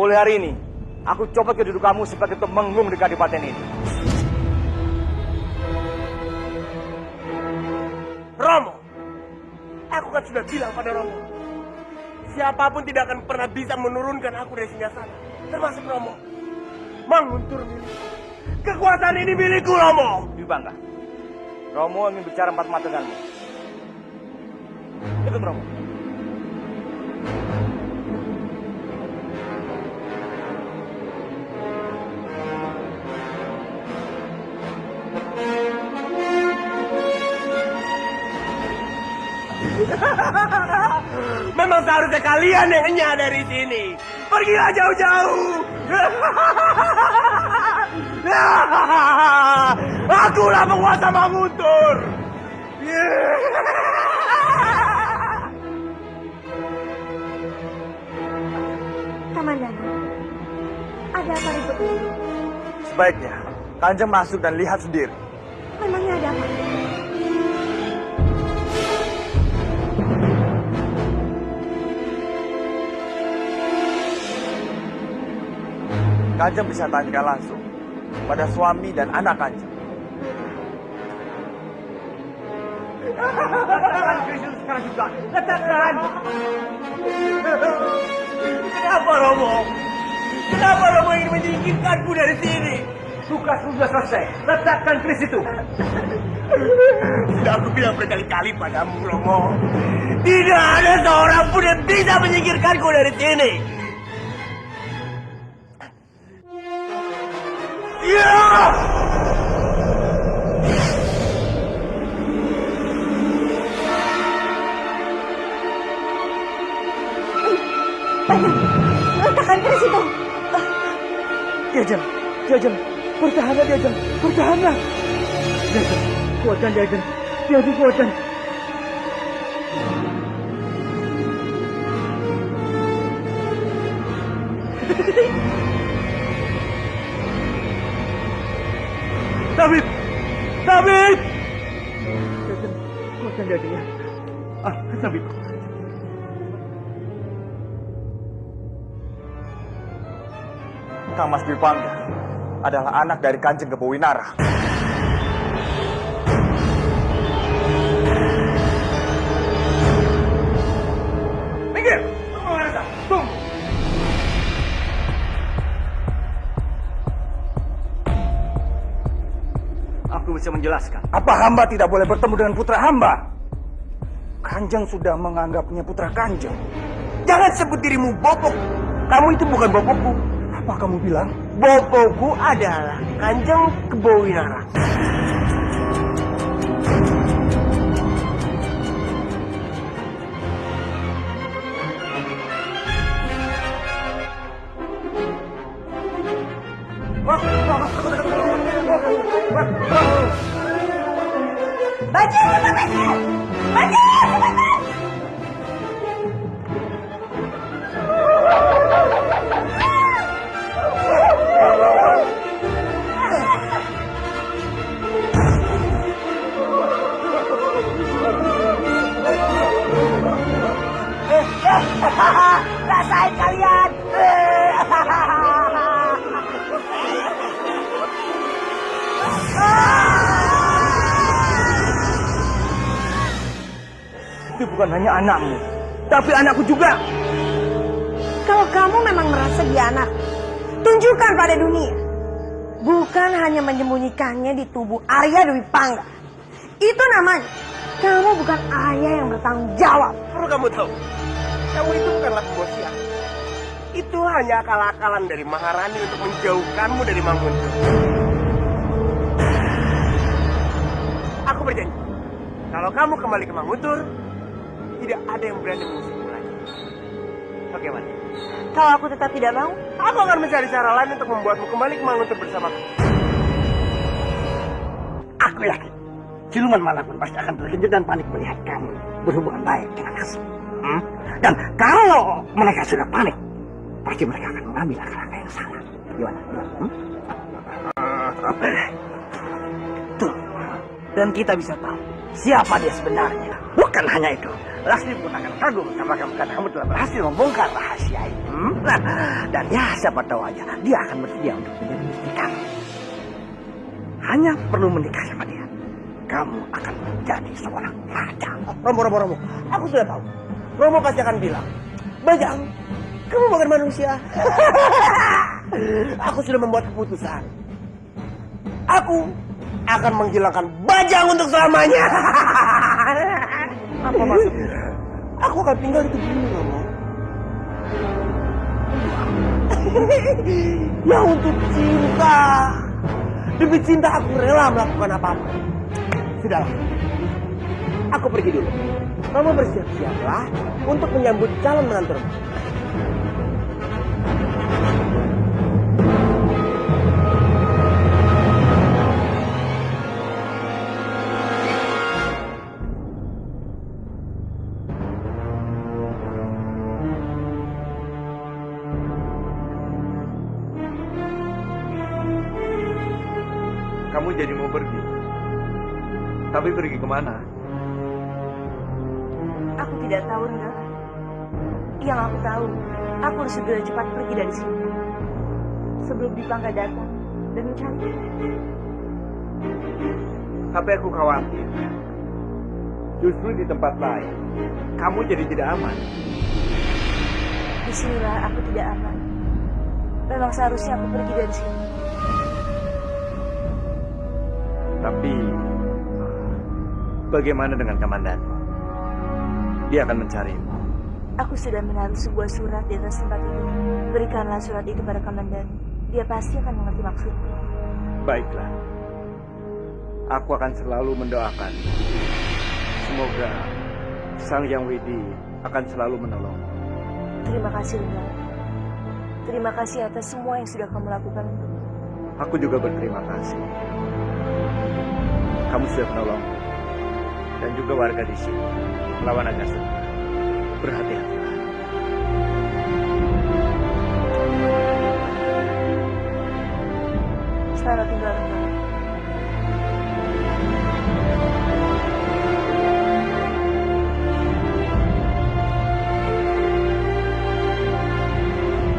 Mulai hari ini, aku copot kedudukanmu sebagai Temenggung di Kadipaten ini. Romo, aku kan sudah bilang pada Romo, siapapun tidak akan pernah bisa menurunkan aku dari singgasana, termasuk Romo. Manguntur milikku. Kekuasaan ini milikku, Romo. Dwi Bangga, Romo ingin bicara empat mata denganmu. Ikut Romo. Memang seharusnya kalian yang enyah dari sini. Pergilah jauh-jauh. Akulah penguasa Manguntur. Kamandano, ada apa ribut ini? Sebaiknya, Kanjeng masuk dan lihat sendiri. Memangnya ada apa? Kanjeng bisa tanyakan langsung pada suami dan anak Kanjeng. Sekarang juga, letakkan. Kenapa Romo? Kenapa Romo ingin menyingkirkanku dari sini? Tugas sudah selesai. Letakkan keris itu. Sudah aku bilang berkali-kali padamu, Romo. Tidak ada seorang pun yang bisa menyingkirkanku dari sini. Ya! Letakkan keris itu. Diajeng, Diajeng, bertahanlah Diajeng, bertahanlah. Diajeng, kuatkan Diajeng, Diajeng kuatkan. Tabib! Tabib! Diajeng, kuatkan Diajeng ya. Tabib. Kang Mas Dwi Bangga adalah anak dari Kanjeng Kebowinara. Minggir! Tunggu, Rasa! Tunggu! Aku bisa menjelaskan. Apa hamba tidak boleh bertemu dengan putra hamba? Kanjeng sudah menganggapnya putra Kanjeng. Jangan sebut dirimu bopok. Kamu itu bukan bopokku. Apa kamu bilang? Bopokku adalah Kanjeng Kebowinara. Bajir, Bajir! Bajir, cepetan! Rasain kalian! Itu bukan hanya anakmu, tapi anakku juga. Kalau kamu memang merasa dia anak, tunjukkan pada dunia. Bukan hanya menyembunyikannya di tubuh Arya Dwi Pangga. Itu namanya kamu bukan ayah yang bertanggung jawab. Perlu kamu tahu, kamu itu bukanlah pembawa sial. Itu hanya akal-akalan dari Maharani untuk menjauhkanmu dari Manguntur. Aku berjanji, kalau kamu kembali ke Manguntur, tidak ada yang berani mengusirmu lagi. Bagaimana? Kalau aku tetap tidak mau, Aku akan mencari cara lain untuk membuatmu kembali ke Manguntur bersamaku. Aku yakin siluman manapun pasti akan terkejut dan panik melihat kamu berhubungan baik dengan Asli. Dan kalau mereka sudah panik, pasti mereka akan mengambil langkah yang salah. Gimana? Tuh, dan kita bisa tahu siapa dia sebenarnya. Bukan hanya itu, Lasmi pun akan kagum karena kamu telah berhasil membongkar rahasia itu. Nah, dan ya siapa tahu aja dia akan bersedia untuk menjadi istri kamu. Hanya perlu menikah sama dia. Kamu akan menjadi seorang raja. Romo. Aku sudah tahu. Romo pasti akan bilang, Bajang, kamu bukan manusia. Aku sudah membuat keputusan. Aku akan menghilangkan Bajang untuk selamanya. Apa maksudnya? Aku akan tinggal di tubuh ini, Romo. Ya untuk cinta. Demi cinta aku rela melakukan apa-apa. Sudahlah. Aku pergi dulu. Kamu bersiap-siaplah untuk menyambut calon menantu. Kamu jadi mau pergi. Tapi pergi kemana? Aku tidak tahu, Nak. Yang aku tahu, aku harus segera cepat pergi dari sini. Sebelum Dipangga datang dan mencari. Tapi aku khawatir. Justru di tempat lain, kamu jadi tidak aman. Disinilah aku tidak aman. Memang seharusnya aku pergi dari sini. Tapi bagaimana dengan komandanmu? Dia akan mencarimu. Aku sudah menaruh sebuah surat di atas tempat itu. Berikanlah surat itu pada komandan. Dia pasti akan mengerti maksudku. Baiklah. Aku akan selalu mendoakan. Semoga Sang Yang Widi akan selalu menolong. Terima kasih, Luna. Terima kasih atas semua yang sudah kamu lakukan untukku. Aku juga berterima kasih. Kamu sudah menolong. Dan juga warga di sini melawan Agasura. Berhati-hatilah. Selamat tinggal, Luna.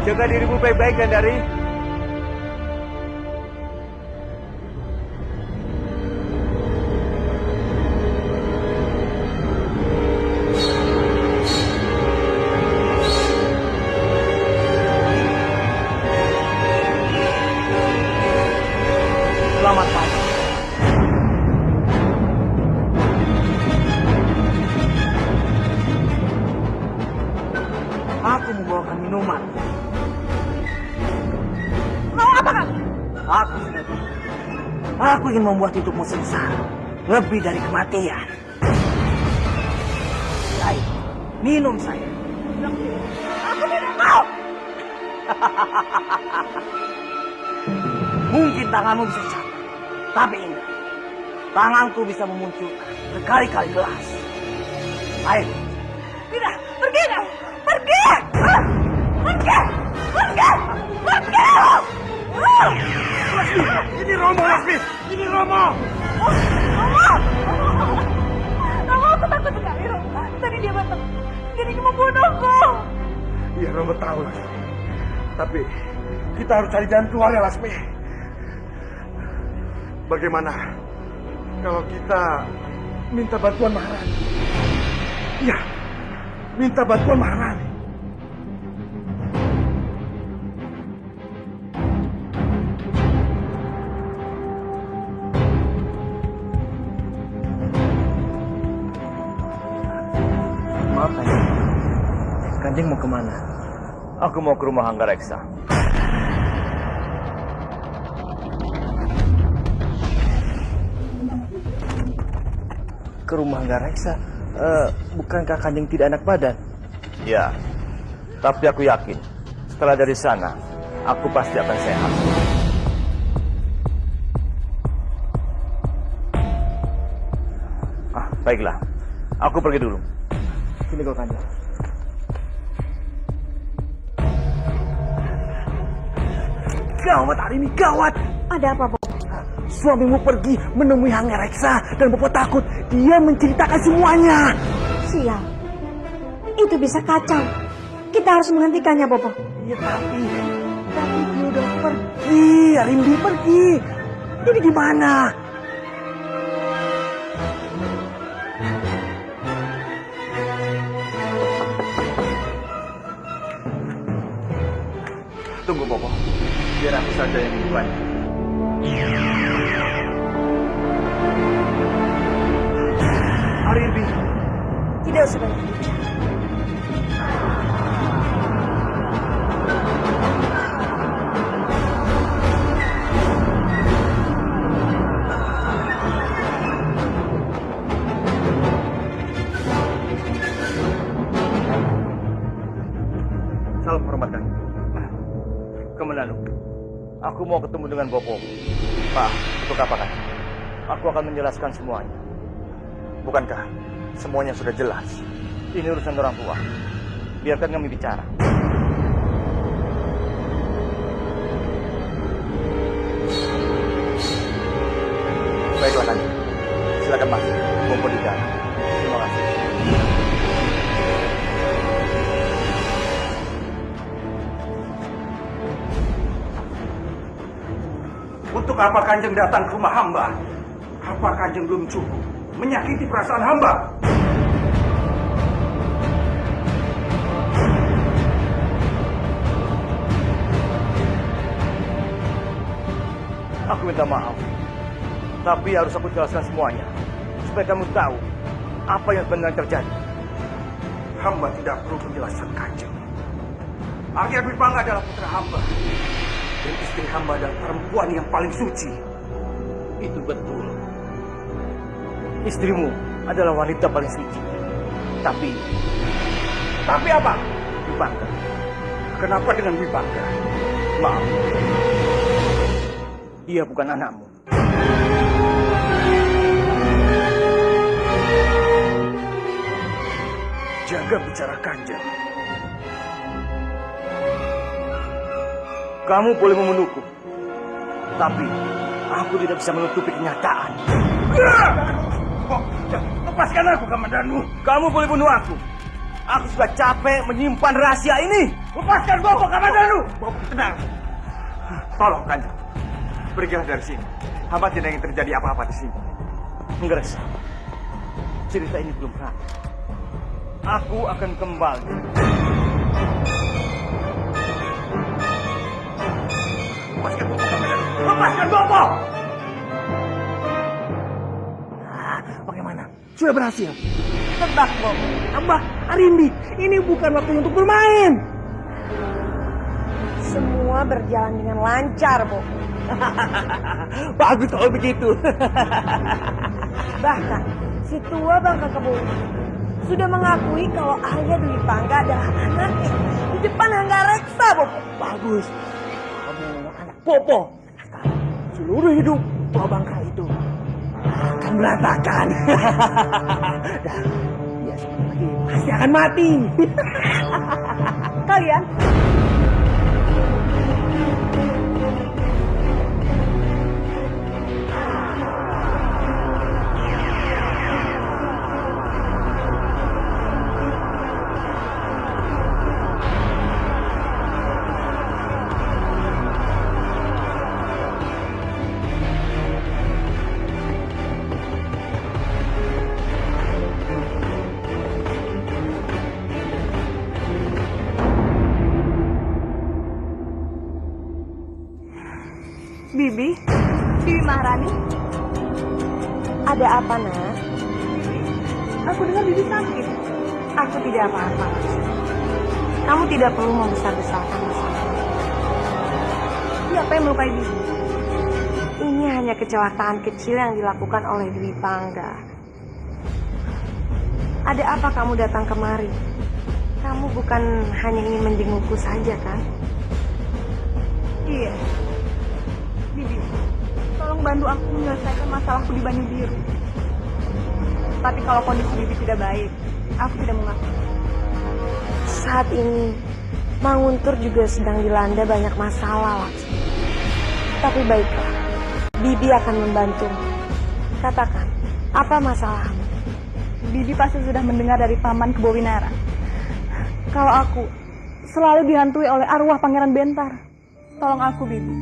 Jaga dirimu baik-baik, Gandari. Selamat pagi. Aku membawakan minuman. Mau apa kamu? Aku sudah bilang. Aku ingin membuat hidupmu sengsara. Lebih dari kematian. Ayo, minum saya. Aku tidak mau. Mungkin tanganmu bisa capek. Tapi ingat, tanganku bisa memunculkan berkali-kali gelas. Ayo. Tidak, pergi kamu. Pergi. Pergi. Pergi. Pergi. Ini Romo, Lasmi! Ini Romo! Romo, aku takut sekali, Romo. Tadi dia datang. Dia ingin membunuhku. Iya, Romo tahu, Lasmi. Tapi kita harus cari jalan keluar ya, Lasmi. Bagaimana kalau kita minta bantuan Maharani? Iya, minta bantuan Maharani. Maaf, Kanjeng. Kanjeng mau kemana? Aku mau ke rumah Hanggareksa. Ke rumah Hanggareksa? Bukankah Kanjeng tidak enak badan? Ya, tapi aku yakin setelah dari sana, aku pasti akan sehat. Baiklah, aku pergi dulu. Sini kau, Kanjeng. Gawat hari ini, gawat. Ada apa, Bob? Suamimu pergi menemui Hanggareksa dan Bapak takut dia menceritakan semuanya. Sial. Itu bisa kacau. Kita harus menghentikannya, Bopo. Ya tapi dia udah pergi, Rimbi pergi. Jadi gimana? Tunggu, Bopo. Biar aku saja yang membukanya. Rimbi, tidak usah banyak bicara. Salam hormat kami. Kemenanu, aku mau ketemu dengan Bopo. Pak, untuk apa kan? Aku akan menjelaskan semuanya. Bukankah semuanya sudah jelas? Ini urusan orang tua. Biarkan kami bicara. Baiklah kan. Silakan masuk. Bopo di dalam. Terima kasih. Untuk apa Kanjeng datang ke rumah hamba? Apa Kanjeng belum cukup menyakiti perasaan hamba? Aku minta maaf. Tapi harus aku jelaskan semuanya. Supaya kamu tahu apa yang benar terjadi. Hamba tidak perlu penjelasan Kanjeng. Arya Dwi Pangga adalah putra hamba. Dan istri hamba adalah perempuan yang paling suci. Itu betul. Istrimu adalah wanita paling suci. Tapi apa? Dwi Pangga. Kenapa dengan Dwi Pangga? Maaf. Dia bukan anakmu. Jaga bicara Kanjeng. Kamu boleh memenuhku. Tapi aku tidak bisa menutupi kenyataan. Lepaskan aku, Kamandanu. Kamu boleh bunuh aku. Aku sudah capek menyimpan rahasia ini. Lepaskan Bopo, Kamandanu. Bopo, tenang. Tolong, Kanjeng. Pergilah dari sini. Hamba tidak ingin terjadi apa-apa di sini. Nggeres. Cerita ini belum berakhir. Aku akan kembali. Lepaskan Bopo, Kamandanu. Lepaskan Bopo. Bagaimana? Sudah berhasil. Tebak, Bopo. Mbak Arimbi, ini bukan waktu untuk bermain. Semua berjalan dengan lancar, Bopo. Bagus kalau begitu. Bahkan, si tua Bangka Kebun sudah mengakui kalau Arya Dwi Pangga adalah anaknya di depan Hanggareksa, Bopo. Bagus. Kamu anak Bopo. Sekarang seluruh hidup tua Bangka itu akan berantakan. Dan dia sebentar lagi pasti akan mati. Kalian Bibi Maharani, ada apa, Nak? aku dengar Bibi sakit. Aku tidak apa-apa. Kamu tidak perlu membesar-besarkan masalah. Siapa yang melukai Bibi? Ini hanya kecelakaan kecil yang dilakukan oleh Dwi Pangga. Ada apa kamu datang kemari? Kamu bukan hanya ingin menjengukku saja, kan? Iya. Bibi, tolong bantu aku menyelesaikan masalahku di Banyu Biru. Tapi kalau kondisi Bibi tidak baik, aku tidak mengaku. Saat ini, Manguntur juga sedang dilanda banyak masalah, Laksmi. Tapi baiklah, Bibi akan membantumu. Katakan, apa masalahmu? Bibi pasti sudah mendengar dari Paman Kebowinara kalau aku selalu dihantui oleh arwah Pangeran Bentar. Tolong aku, Bibi.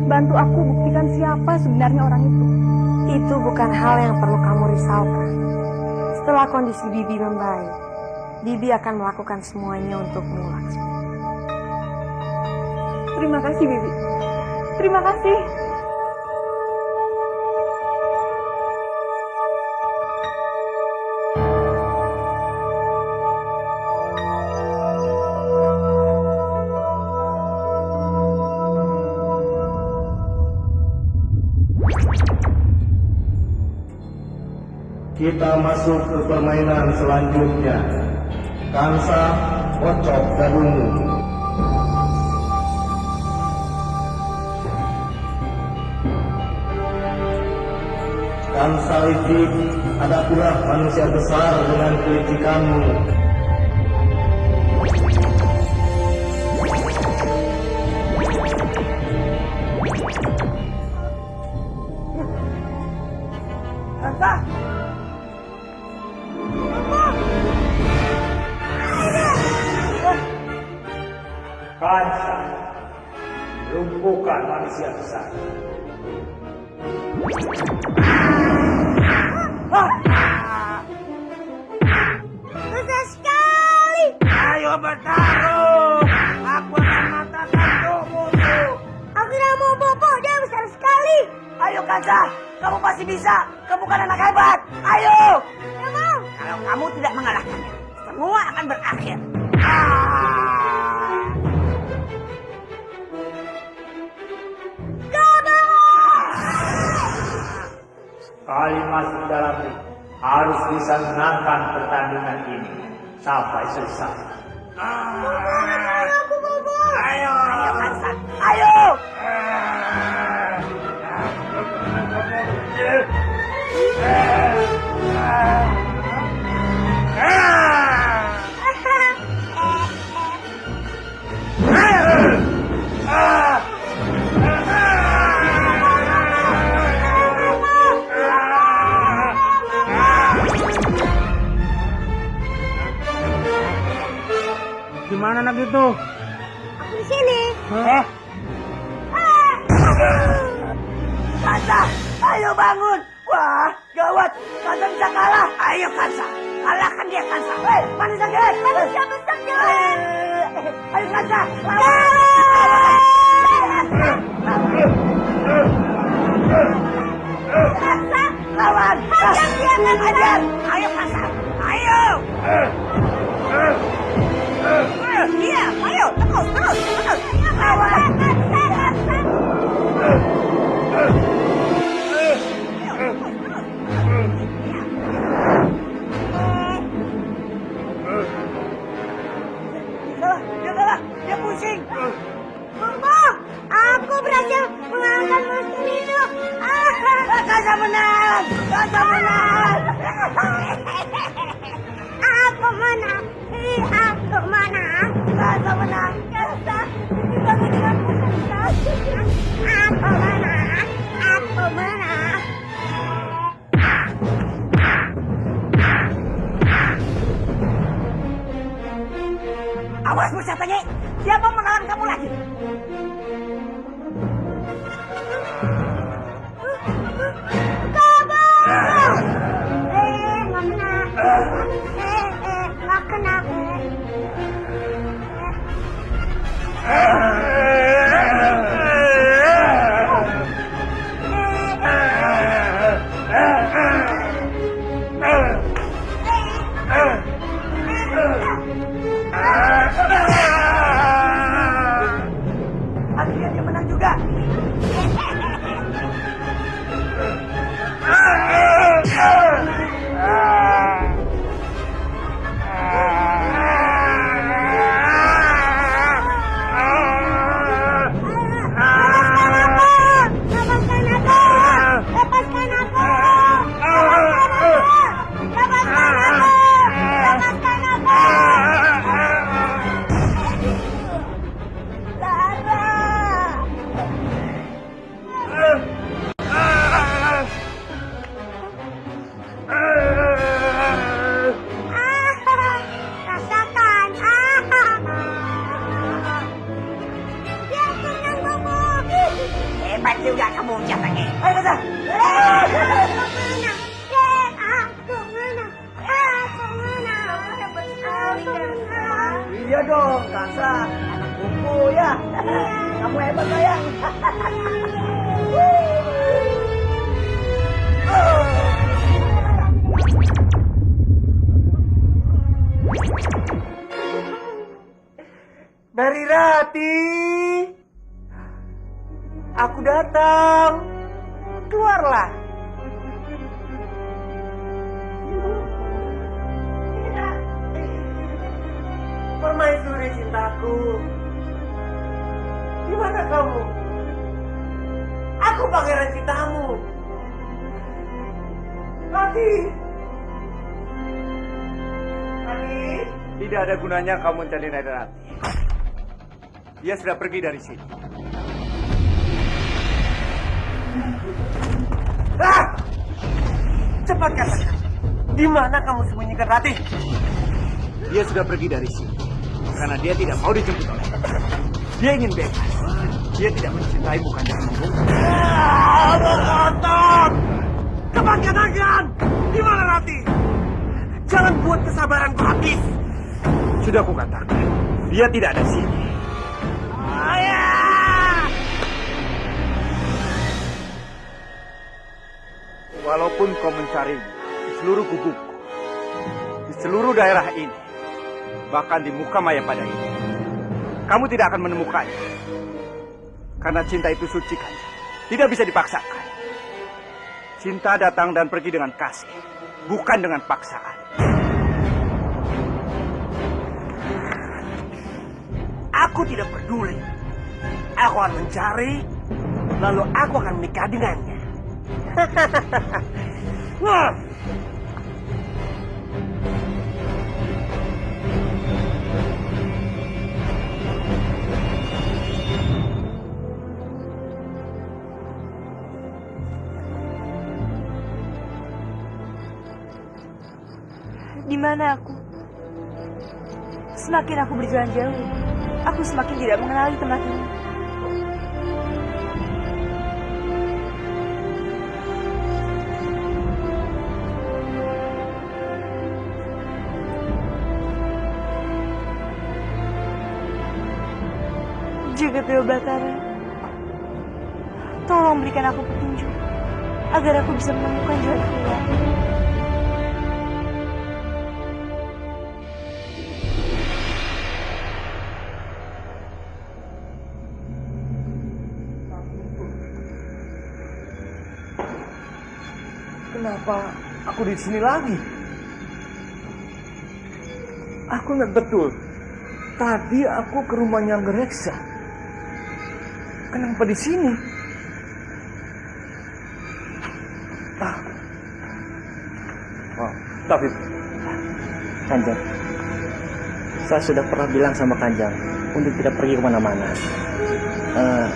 Bantu aku buktikan siapa sebenarnya orang itu. Itu bukan hal yang perlu kamu risaukan. Setelah kondisi Bibi membaik, Bibi akan melakukan semuanya untukmu, Laksmi. Terima kasih, Bibi. Terima kasih. Kita masuk ke permainan selanjutnya. Kansa Kocok Gadungu. Kansa licik, ada pula manusia besar dengan kelicikanmu. Kansa! Kansa, lumpuhkan manusia besar. Besar sekali. Ayo bertarung! Aku akan matakan tubuhmu! Aku tidak mau bobo, dia besar sekali. Ayo Kansa, kamu pasti bisa. Kamu kan anak hebat. Ayo! Tidak mau. Kalau kamu tidak mengalahkannya, semua akan berakhir. Sekali masuk dalam ring, harus bisa menangkan pertandingan ini sampai selesai. Aku bobo. Ayo Kansa, ayo! Gimana anak itu? Aku di sini. Kansa, ayo bangun! Wah, gawat! Kansa bisa kalah! Ayo Kansa, kalahkan dia Kansa! Hei, manusia gede! Manusia besar jalan. Ayo Kansa, lawan! Kansa, Lawan! hajar dia, Kansa. Hajar! Ayo Kansa, ayo! Iya, ayo, terus! Lawan! Dia kalah, dia pusing. Bobo, aku berhasil mengalahkan monster itu. Kansa menang! Kansa menang! Aku menang. Aku menang. Kansa menang! Kansa, dibangun dengan mudah. Aku menang. Aku menang. Awas bocah tenge, siapa menahan kamu lagi? Kabur! Nggak menang. Nggak kena. saja. Iya dong, Kansa. Anak kuku ya. Kamu hebat, sayang. Nari Rati, aku datang. Keluarlah. Permaisuri cintaku. Di mana kamu? Aku pangeran cintamu. Rati. Rati. Tidak ada gunanya kamu mencari Nari Rati. Dia sudah pergi dari sini. Ah! Cepat katakan. Di mana kamu sembunyikan Rati? Dia sudah pergi dari sini. Karena dia tidak mau dijemput oleh. Dia ingin bebas. Dia tidak mencintai bukan yang membunuh. Kotor! Cepat katakan. Di mana Rati? Jangan buat kesabaranku habis. Sudah aku katakan. Dia tidak ada di sini. Walaupun kau mencari di seluruh gubukku, di seluruh daerah ini, bahkan di muka maya pada ini, kamu tidak akan menemukannya. Karena cinta itu suci kan, tidak bisa dipaksakan. Cinta datang dan pergi dengan kasih, bukan dengan paksaan. Aku tidak peduli. Aku akan mencari, lalu aku akan menikah dengannya. Wah! Di mana aku? Semakin aku berjalan jauh, aku semakin tidak mengenali tempat ini. Jagat Dewa Batara, tolong berikan aku petunjuk agar aku bisa menemukan jalan keluar. Kenapa aku di sini lagi? Aku ingat betul. Tadi aku ke rumahnya Anggereksa. Kenapa di sini? Tapi, Kanjeng, saya sudah pernah bilang sama Kanjeng untuk tidak pergi kemana-mana.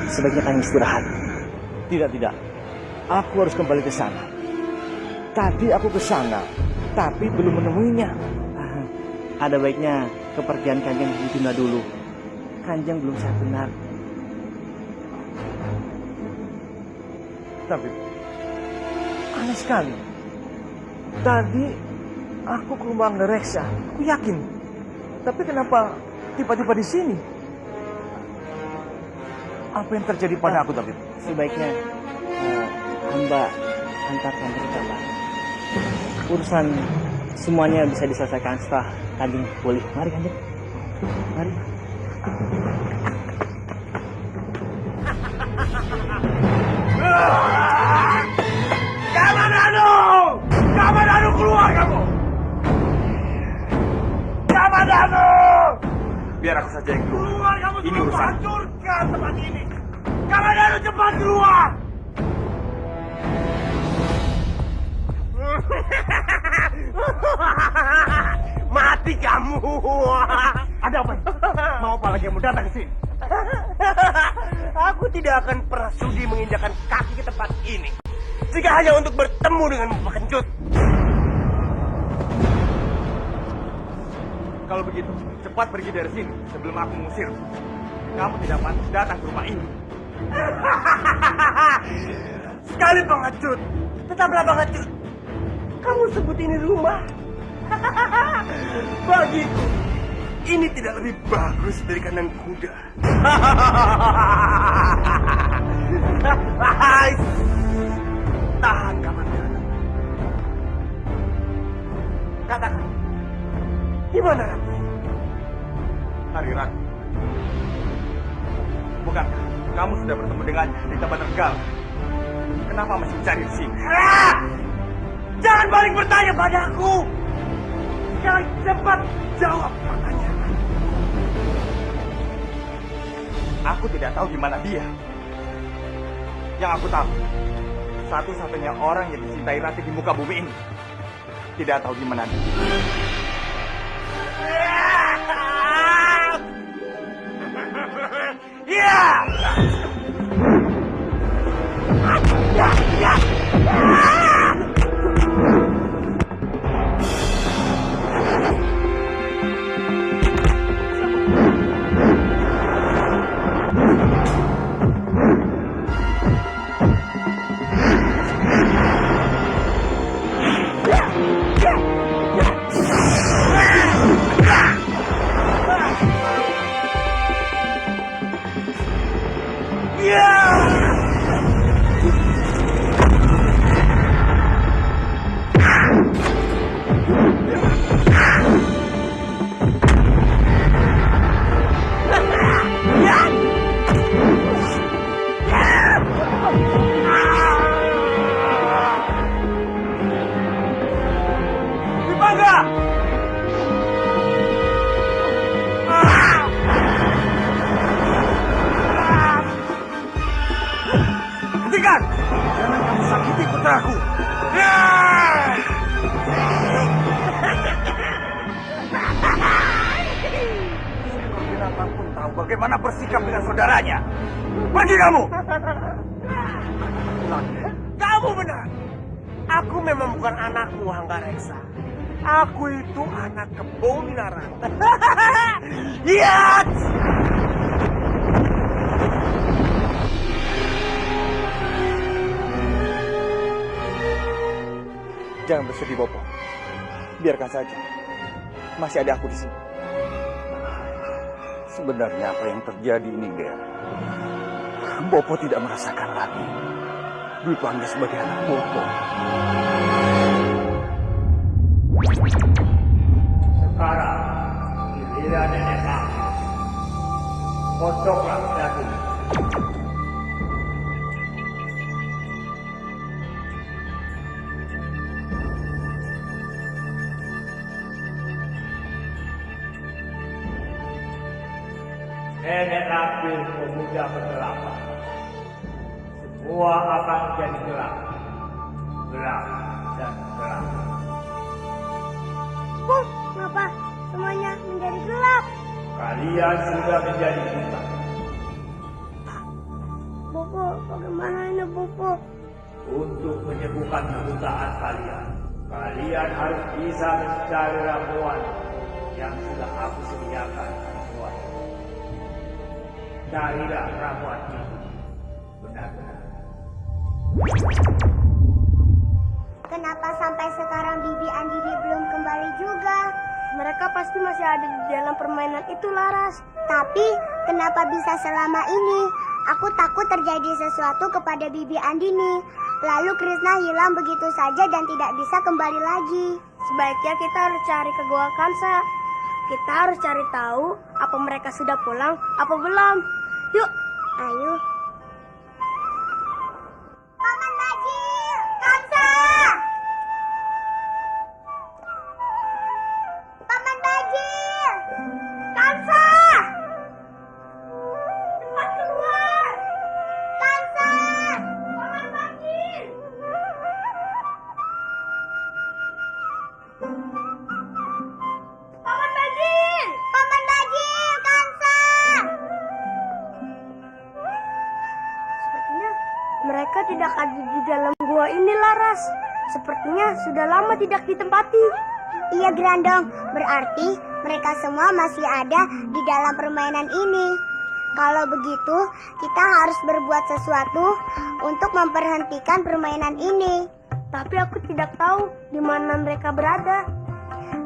Sebaiknya Kanjeng istirahat. Tidak. Aku harus kembali ke sana. Tadi aku ke sana, tapi belum menemuinya. Ada baiknya kepergian Kanjeng ditunda dulu. Kanjeng belum sehat benar. Tapi aneh sekali. Tadi aku ke rumah Anggereksa. Aku yakin. Tapi kenapa tiba-tiba di sini? Apa yang terjadi pada aku, Tabib? Sebaiknya hamba antar Kanjeng ke kamar. Urusan semuanya bisa diselesaikan setelah Kanjeng pulih. Mari Kanjeng. Mari. Kamadano keluar kamu! Kamadano! Biar aku saja yang keluar. Keluar kamu! Ini sebelum urusan. hancurkan tempat ini. Kamadano cepat keluar! Mati kamu! Ada apa? Mau apa lagi kamu datang ke sini? Aku tidak akan pernah sudi menginjakan kaki ke tempat ini. Jika hanya untuk bertemu dengan pengecut. Kalau begitu, cepat pergi dari sini sebelum aku mengusir. Kamu tidak pantas datang ke rumah ini. sekali pengecut. Tetaplah pengecut. Kamu sebut ini rumah. Bagiku, ini tidak lebih bagus dari kandang kuda. Tahan kapan kanan. Katakan, gimana Rati? Hari Rati. Bukankah kamu sudah bertemu dengannya di tempat Tegal? Kenapa masih mencari di sini? Jangan balik bertanya padaku. Jangan cepat jawab pertanyaan. Aku tidak tahu di mana dia. Yang aku tahu, satu-satunya orang yang dicintai Rati di muka bumi ini tidak tahu di mana dia. Ya! Hentikan! Jangan kamu sakiti putraku. Binatang pun tahu bagaimana bersikap dengan saudaranya. Pergi kamu! Kamu benar. Aku memang bukan anakmu, Hanggareksa. Aku itu anak kebominaran. Lihat! Jangan bersedih, Bopo. Biarkan saja. Masih ada aku di sini. Sebenarnya apa yang terjadi ini, Ger? Bopo tidak merasakan lagi Dwi Pangga sebagai anak Bopo. Sekarang giliran nenek kamu. Kocoklah daging. Nenek Lampir pemuda penggelapan. Semua akan menjadi gelap. Gelap dan gelap. Kenapa semuanya menjadi gelap? Kalian sudah menjadi buta. Bopo, bagaimana ini Bopo? Untuk menyembuhkan kebutaan kalian, kalian harus bisa mencari ramuan yang sudah aku sediakan semuanya. Carilah ramuan itu benar-benar. Kenapa sampai sekarang Bibi Andini belum kembali juga? Mereka pasti masih ada di dalam permainan itu, Laras. Tapi kenapa bisa selama ini? Aku takut terjadi sesuatu kepada Bibi Andini. Lalu Krishna hilang begitu saja dan tidak bisa kembali lagi. Sebaiknya kita harus cari ke Gua Kansa. Kita harus cari tahu apa mereka sudah pulang apa belum. Yuk, ayo. Paman Bajil, Kansa! Paman Bajil! Kansa! Cepat keluar! Kansa! Paman Bajil! Paman Bajil! Paman Bajil! Kansa! Sepertinya mereka tidak ada di dalam gua ini, Laras. Sepertinya sudah lama tidak ditempati. Iya, Grandong. Berarti mereka semua masih ada di dalam permainan ini. Kalau begitu, kita harus berbuat sesuatu untuk memberhentikan permainan ini. Tapi aku tidak tahu di mana mereka berada.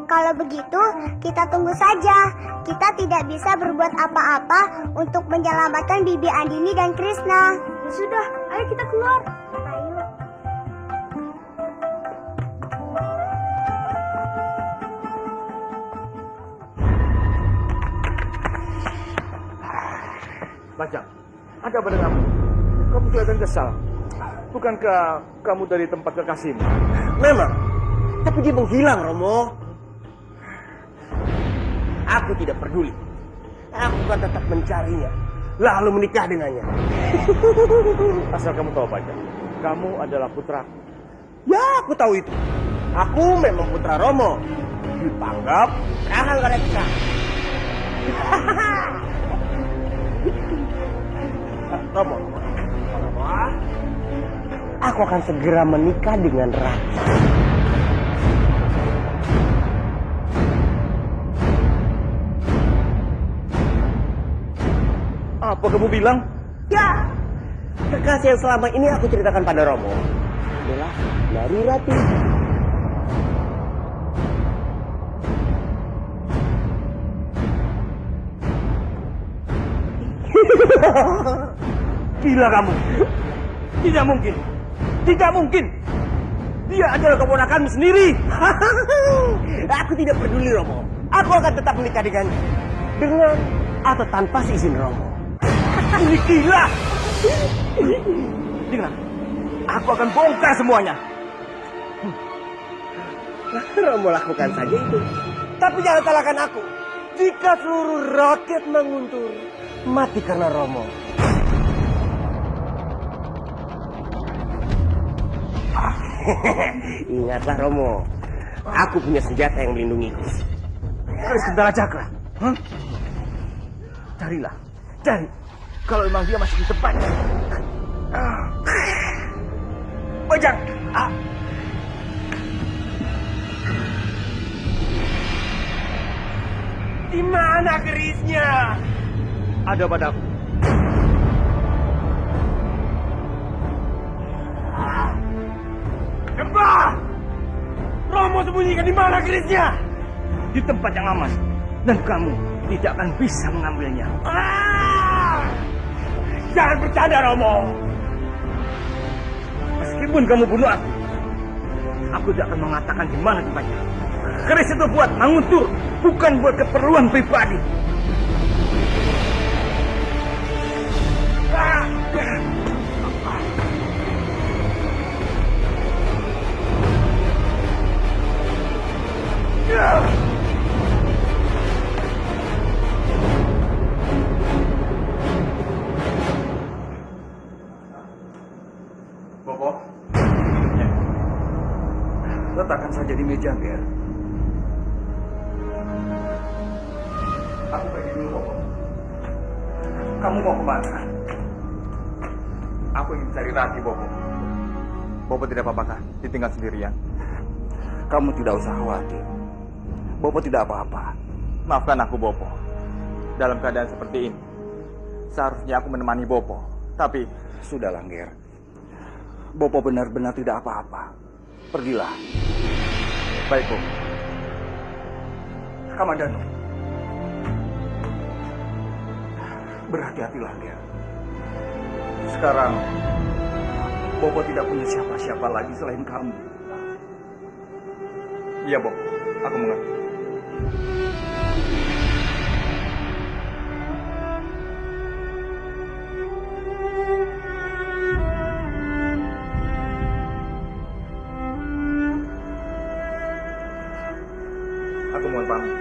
Kalau begitu, kita tunggu saja. Kita tidak bisa berbuat apa-apa untuk menyelamatkan Bibi Andini dan Krishna. Ya sudah, ayo kita keluar. Ayo. Bajang, ada apa denganmu? Kamu kelihatan kesal. Bukankah kamu dari tempat kekasihmu? Memang, tapi dia menghilang, Romo. Aku tidak peduli. Aku akan tetap mencarinya, lalu menikah dengannya. Asal kamu tahu, Bajang, kamu adalah putra. Ya, aku tahu itu. Aku memang putra Romo. Dipanggap Rahang Reksa. Romo, aku akan segera menikah dengan Rati. Apa kamu bilang? Ya, kekasih yang selama ini aku ceritakan pada Romo adalah Nari Rati. Gila kamu. Tidak mungkin. Tidak mungkin. Dia adalah keponakanmu sendiri. Aku tidak peduli, Romo. Aku akan tetap menikah dengannya. Dengan atau tanpa seizin Romo. Ini gila. Dengar, aku akan bongkar semuanya. Romo lakukan saja itu. Tapi jangan salahkan aku. Jika seluruh rakyat menguntur, mati karena Romo. Ingatlah Romo, aku punya senjata yang melindungiku. Keris Kendala Cakra. Carilah, cari. Kalau memang dia masih di tempatnya. Bajang. Di mana kerisnya? Ada padaku. Gembah! Romo sembunyikan di mana kerisnya? Di tempat yang aman. Dan kamu tidak akan bisa mengambilnya. Jangan bercanda, Romo. Meskipun kamu bunuh aku tidak akan mengatakan di mana tempatnya. Keris itu buat menguntur, bukan buat keperluan pribadi. Bobo, letakkan saja di meja, Ger. Aku pergi dulu, Bobo. Kamu mau kemana? Aku ingin cari Rati, Bobo. Bobo tidak apa-apa kah? Ditinggal sendirian. Kamu tidak usah khawatir. Bobo tidak apa-apa. Maafkan aku, Bobo. Dalam keadaan seperti ini, seharusnya aku menemani Bobo. Tapi, Sudahlah, Ger. Bobo benar-benar tidak apa-apa. Pergilah. baik, Bobo. Kamandano. Berhati-hatilah, Ger. Sekarang, Bobo tidak punya siapa-siapa lagi selain kamu. Iya, Bobo. Aku mengerti. Aku mohon pamit.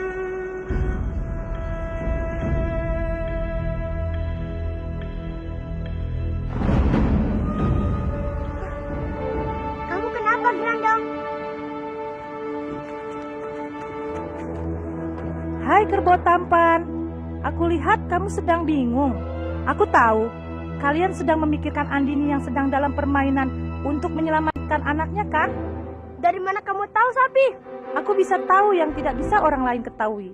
Kamu kenapa, Grandong? Hai kerbau tampan, aku lihat kamu sedang bingung. Aku tahu, kalian sedang memikirkan Andini yang sedang dalam permainan untuk menyelamatkan anaknya kan? Dari mana kamu tahu, Sapi? Aku bisa tahu yang tidak bisa orang lain ketahui.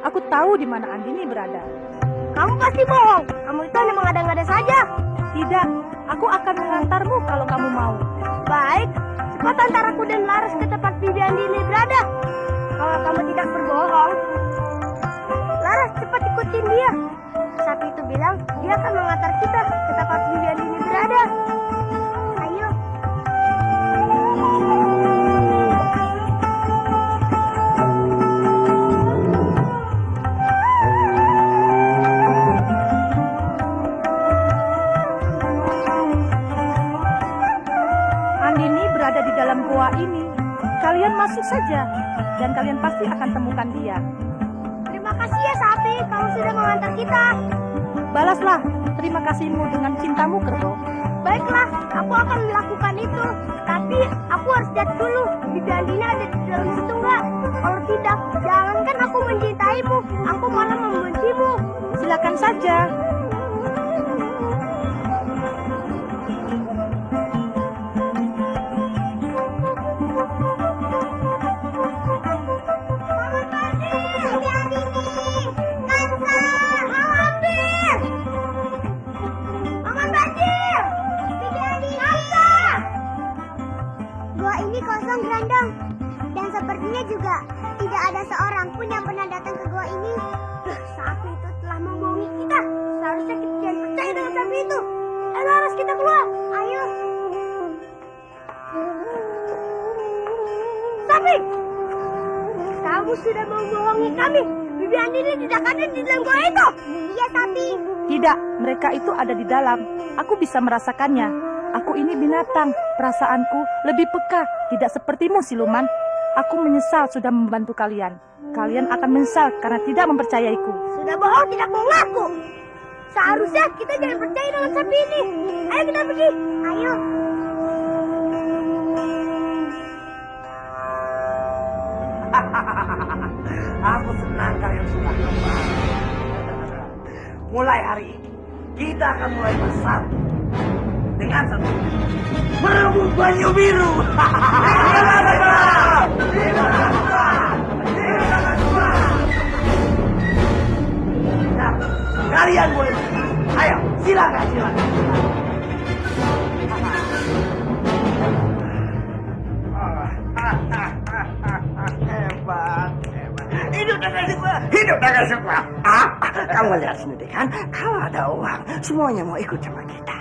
Aku tahu di mana Andini berada. Kamu pasti bohong. Kamu itu hanya mengada-ngada saja. Tidak, aku akan mengantarmu kalau kamu mau. Baik, cepat antar aku dan Laras ke tempat Bibi Andini berada. Kalau kamu tidak berbohong, Laras cepat ikutin dia. Sapi itu bilang dia akan mengantar kita ke tempat Bibi Andini berada. Ayo. Andini berada di dalam goa ini. Kalian masuk saja, dan kalian pasti akan temukan dia. Terima kasih ya Sapi, kamu sudah mengantar kita. Balaslah terima kasihmu dengan cintamu, Kerbau. Baiklah, aku akan melakukan itu. Tapi aku harus lihat dulu, Bibi Andini ada di dalam situ nggak? Kalau tidak, jangankan aku mencintaimu, aku malah membencimu. Silakan saja. Gua ini kosong Grandong, dan sepertinya juga tidak ada seorang pun yang pernah datang ke gua ini. Sapi itu telah membohongi kita. Seharusnya kita jangan percaya dengan sapi itu. Ayo Laras, kita keluar. Ayo. Sapi, kamu sudah membohongi kami. Bibi Andini tidak ada di dalam gua itu. Iya Sapi. Tidak, mereka itu ada di dalam. Aku bisa merasakannya. Aku ini binatang, perasaanku lebih peka, tidak sepertimu siluman. Aku menyesal sudah membantu kalian. Kalian akan menyesal karena tidak mempercayaiku. Sudah bohong, tidak mau ngaku. Seharusnya kita jangan percaya dengan sapi ini. Ayo kita pergi. Ayo. Aku senang kalian sudah kembali. Mulai hari ini, kita akan mulai bersatu. Dengan satu merebut Banyu Biru. Nah, kalian boleh. Ayo, silakan. Hebat. Hidup dengan sukma. Kamu lihat sendiri kan, kalau ada uang, semuanya mau ikut sama kita.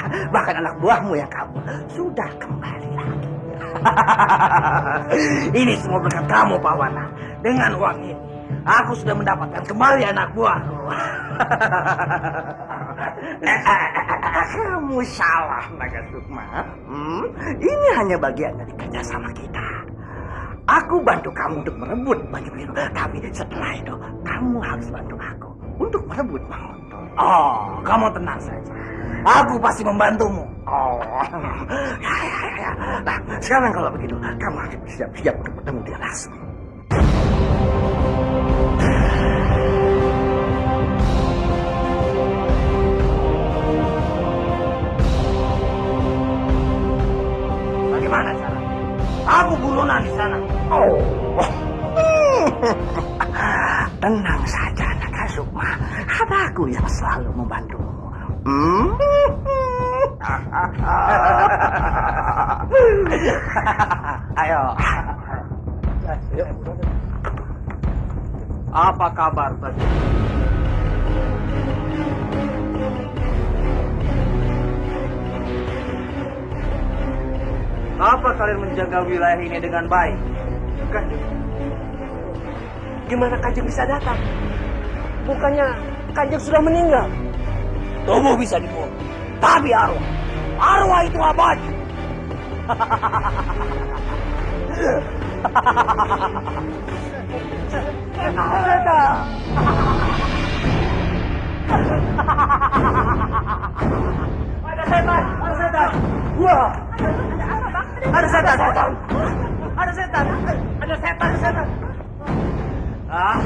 Bahkan anak buahmu yang kabur sudah kembali lagi. Ini semua berkat kamu, Pak Wana. Dengan uang ini, aku sudah mendapatkan kembali anak buahku. Kamu salah, Naga Sukma. Ini hanya bagian dari kerjasama kita. Aku bantu kamu untuk merebut Banyu Biru, tapi setelah itu kamu harus bantu aku untuk merebut Mangun. Oh, kamu tenang saja. Aku pasti membantumu. Oh, ya. Nah, sekarang kalau begitu, kamu harus siap-siap untuk bertemu dia langsung. Bagaimana cara? Aku buronan di sana. Oh, tenang saja, Naga Sukma. Aku yang selalu membantumu. Ayo. Apa kabar tadi? Apa kalian menjaga wilayah ini dengan baik? Kanjeng, gimana Kanjeng bisa datang? Bukannya Kanjeng sudah meninggal? Tubuh bisa dibunuh, tapi arwah itu abadi. Ada setan! Wah! Ada setan! Ah!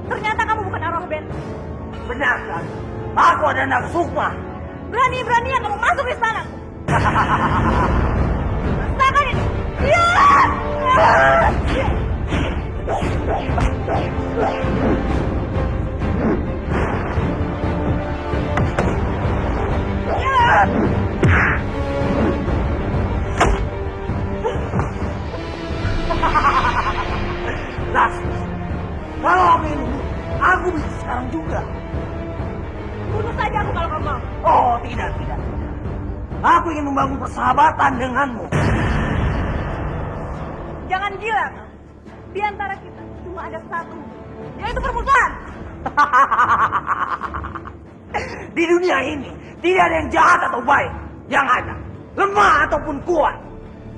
Ternyata kamu bukan Arwah Ben. Benar kan? Aku ada anak Sukma. Berani-beraninya kamu masuk di sana. Rasakan ini. Iya. Las, kalau aku bisa sekarang juga. Bunuh saja aku kalau kamu mau. Oh, tidak. Aku ingin membangun persahabatan denganmu. Jangan gila. Di antara kita cuma ada satu, yaitu permusuhan. Di dunia ini tidak ada yang jahat atau baik. Yang ada lemah ataupun kuat.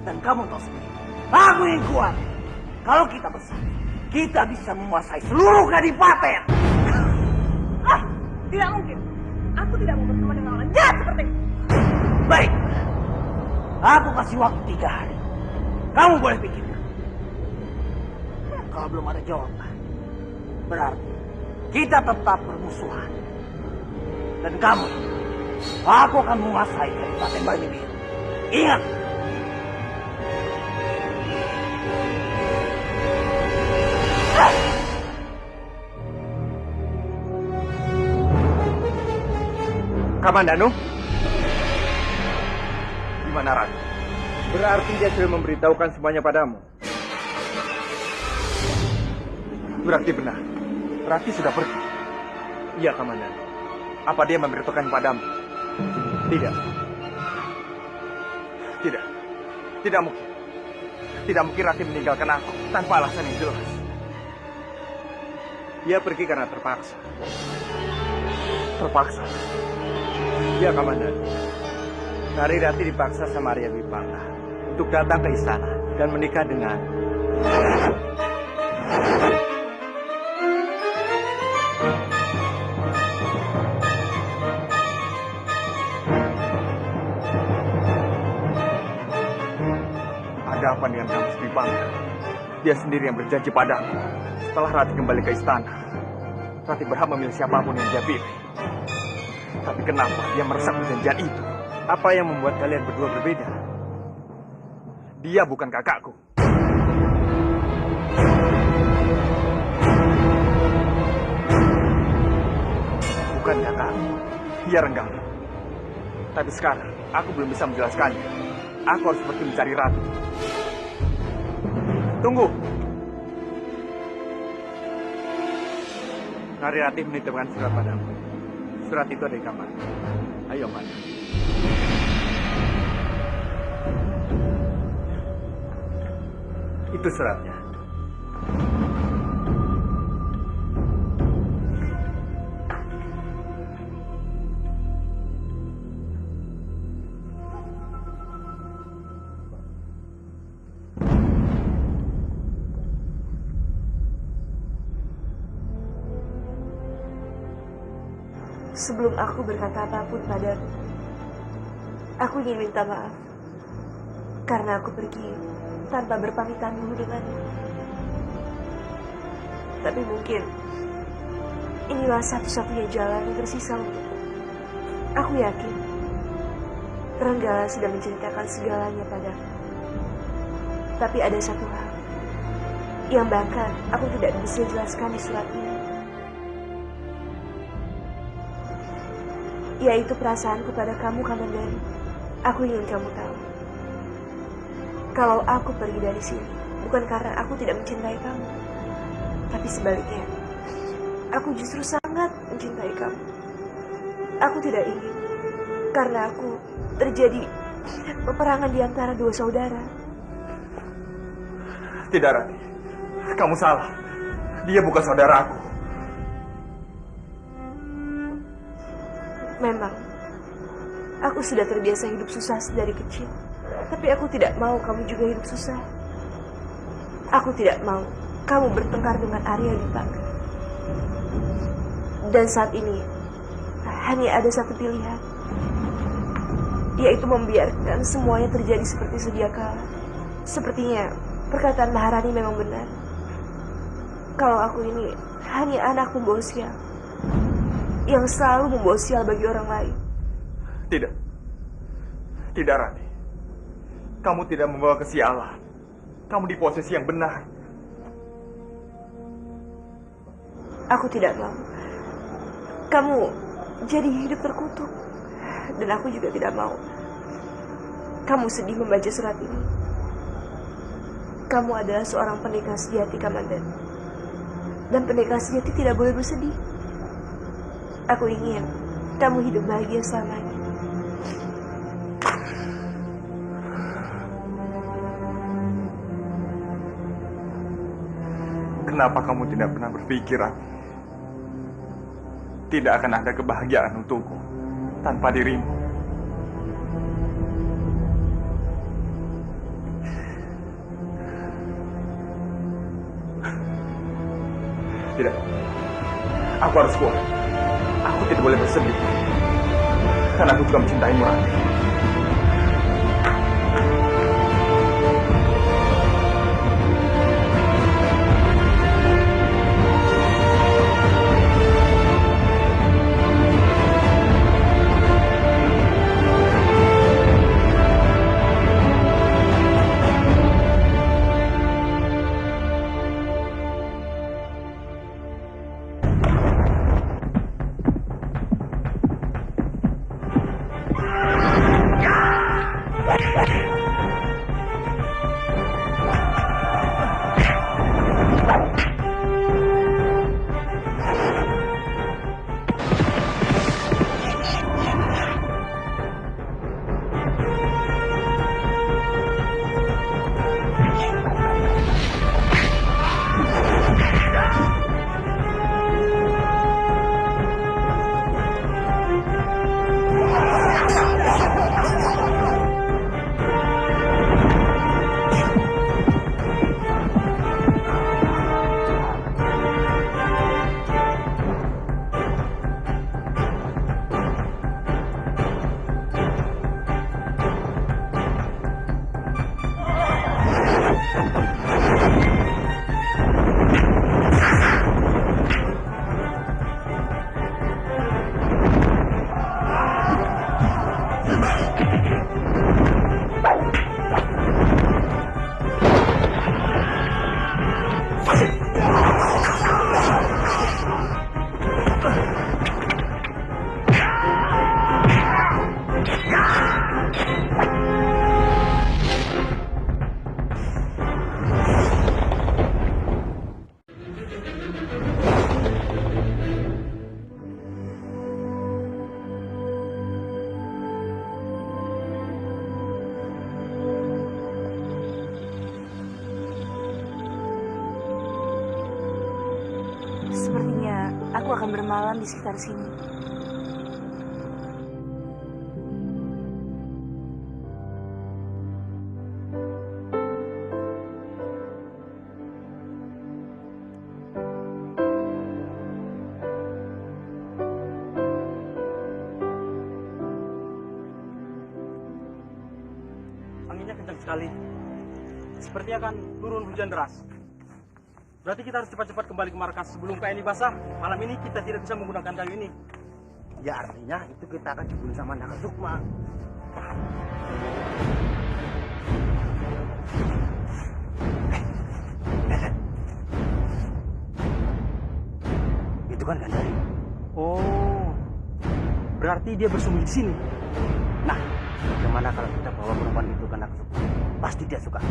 Dan kamu tahu sendiri, aku yang kuat. Kalau kita bersama, kita bisa menguasai seluruh kadipaten. Tidak mungkin. Aku tidak mau berteman dengan orang jahat seperti itu. Baik, aku kasih waktu 3 hari. Kamu boleh pikirkan. Kalau belum ada jawaban, berarti kita tetap bermusuhan. Dan kamu, aku akan menguasai Kadipaten Bali Biru. Ingat. Kamandanu? Gimana Rati? Berarti dia sudah memberitahukan semuanya padamu. Berarti benar. Rati sudah pergi. Iya, Kamandan. Apa dia memberitahukan padamu? Tidak. Tidak mungkin. Tidak mungkin Rati meninggalkan aku tanpa alasan yang jelas. Dia pergi karena terpaksa. Terpaksa? Iya, Kamandan. Nari Rati dipaksa sama Arya Bipangga untuk datang ke istana dan menikah dengan... Ada apa dengan kamu Bipangga? Dia sendiri yang berjanji padaku. Setelah Rati kembali ke istana, Rati berhak memilih siapapun yang dia pilih. Tapi kenapa dia merusak perjanjian itu? Apa yang membuat kalian berdua berbeda? Dia bukan kakakku. Bukan kakakku. Dia Renggang. Tapi sekarang, aku belum bisa menjelaskannya. Aku harus pergi mencari Rati. Tunggu. Nari Rati menitipkan surat padamu. Surat itu ada di kamar. Ayo, Mas. Itu suratnya. Sebelum aku berkata apapun padamu, aku ingin minta maaf. Karena aku pergi tanpa berpamitan dulu denganmu. Tapi mungkin inilah satu-satunya jalan yang tersisa untukku. Aku yakin Renggala sudah menceritakan segalanya padaku. Tapi ada satu hal yang bahkan aku tidak bisa jelaskan di surat ini. Yaitu perasaanku pada kamu, Kamandanu. Aku ingin kamu tahu. Kalau aku pergi dari sini, bukan karena aku tidak mencintai kamu. Tapi sebaliknya, aku justru sangat mencintai kamu. Aku tidak ingin, karena aku terjadi peperangan di antara dua saudara. Tidak, Rati. Kamu salah. Dia bukan saudaraku. Memang, aku sudah terbiasa hidup susah dari kecil. Tapi aku tidak mau kamu juga hidup susah. Aku tidak mau kamu bertengkar dengan Arya Bipangga. Dan saat ini hanya ada satu pilihan, yaitu membiarkan semuanya terjadi seperti sedia kala. Sepertinya perkataan Maharani memang benar. Kalau aku ini hanya anak pembawa sial yang selalu membawa sial bagi orang lain. Tidak. Tidak, Rani. Kamu tidak membawa kesialan. Kamu di posisi yang benar. Aku tidak mau kamu jadi hidup terkutuk. Dan aku juga tidak mau kamu sedih membaca surat ini. Kamu adalah seorang pendekar sejati, Kamandanu. Dan pendekar sejati tidak boleh bersedih. Aku ingin kamu hidup bahagia selamanya. Kenapa kamu tidak pernah berpikir, Rani? Tidak akan ada kebahagiaan untukku tanpa dirimu. Tidak. Aku harus kuat. Aku tidak boleh bersedih. Karena aku juga mencintaimu, Rani. Sepertinya aku akan bermalam di sekitar sini. Anginnya kencang sekali. Sepertinya akan turun hujan deras. Berarti kita harus cepat-cepat kembali ke markas sebelum kain ini basah. Malam ini kita tidak bisa menggunakan kayu ini. Ya artinya itu kita akan dibunuh sama Naga Sukma. Itu kan Gandari. Oh, berarti dia bersembunyi di sini. Nah, bagaimana kalau kita bawa perempuan itu ke Naga Sukma? Pasti dia suka.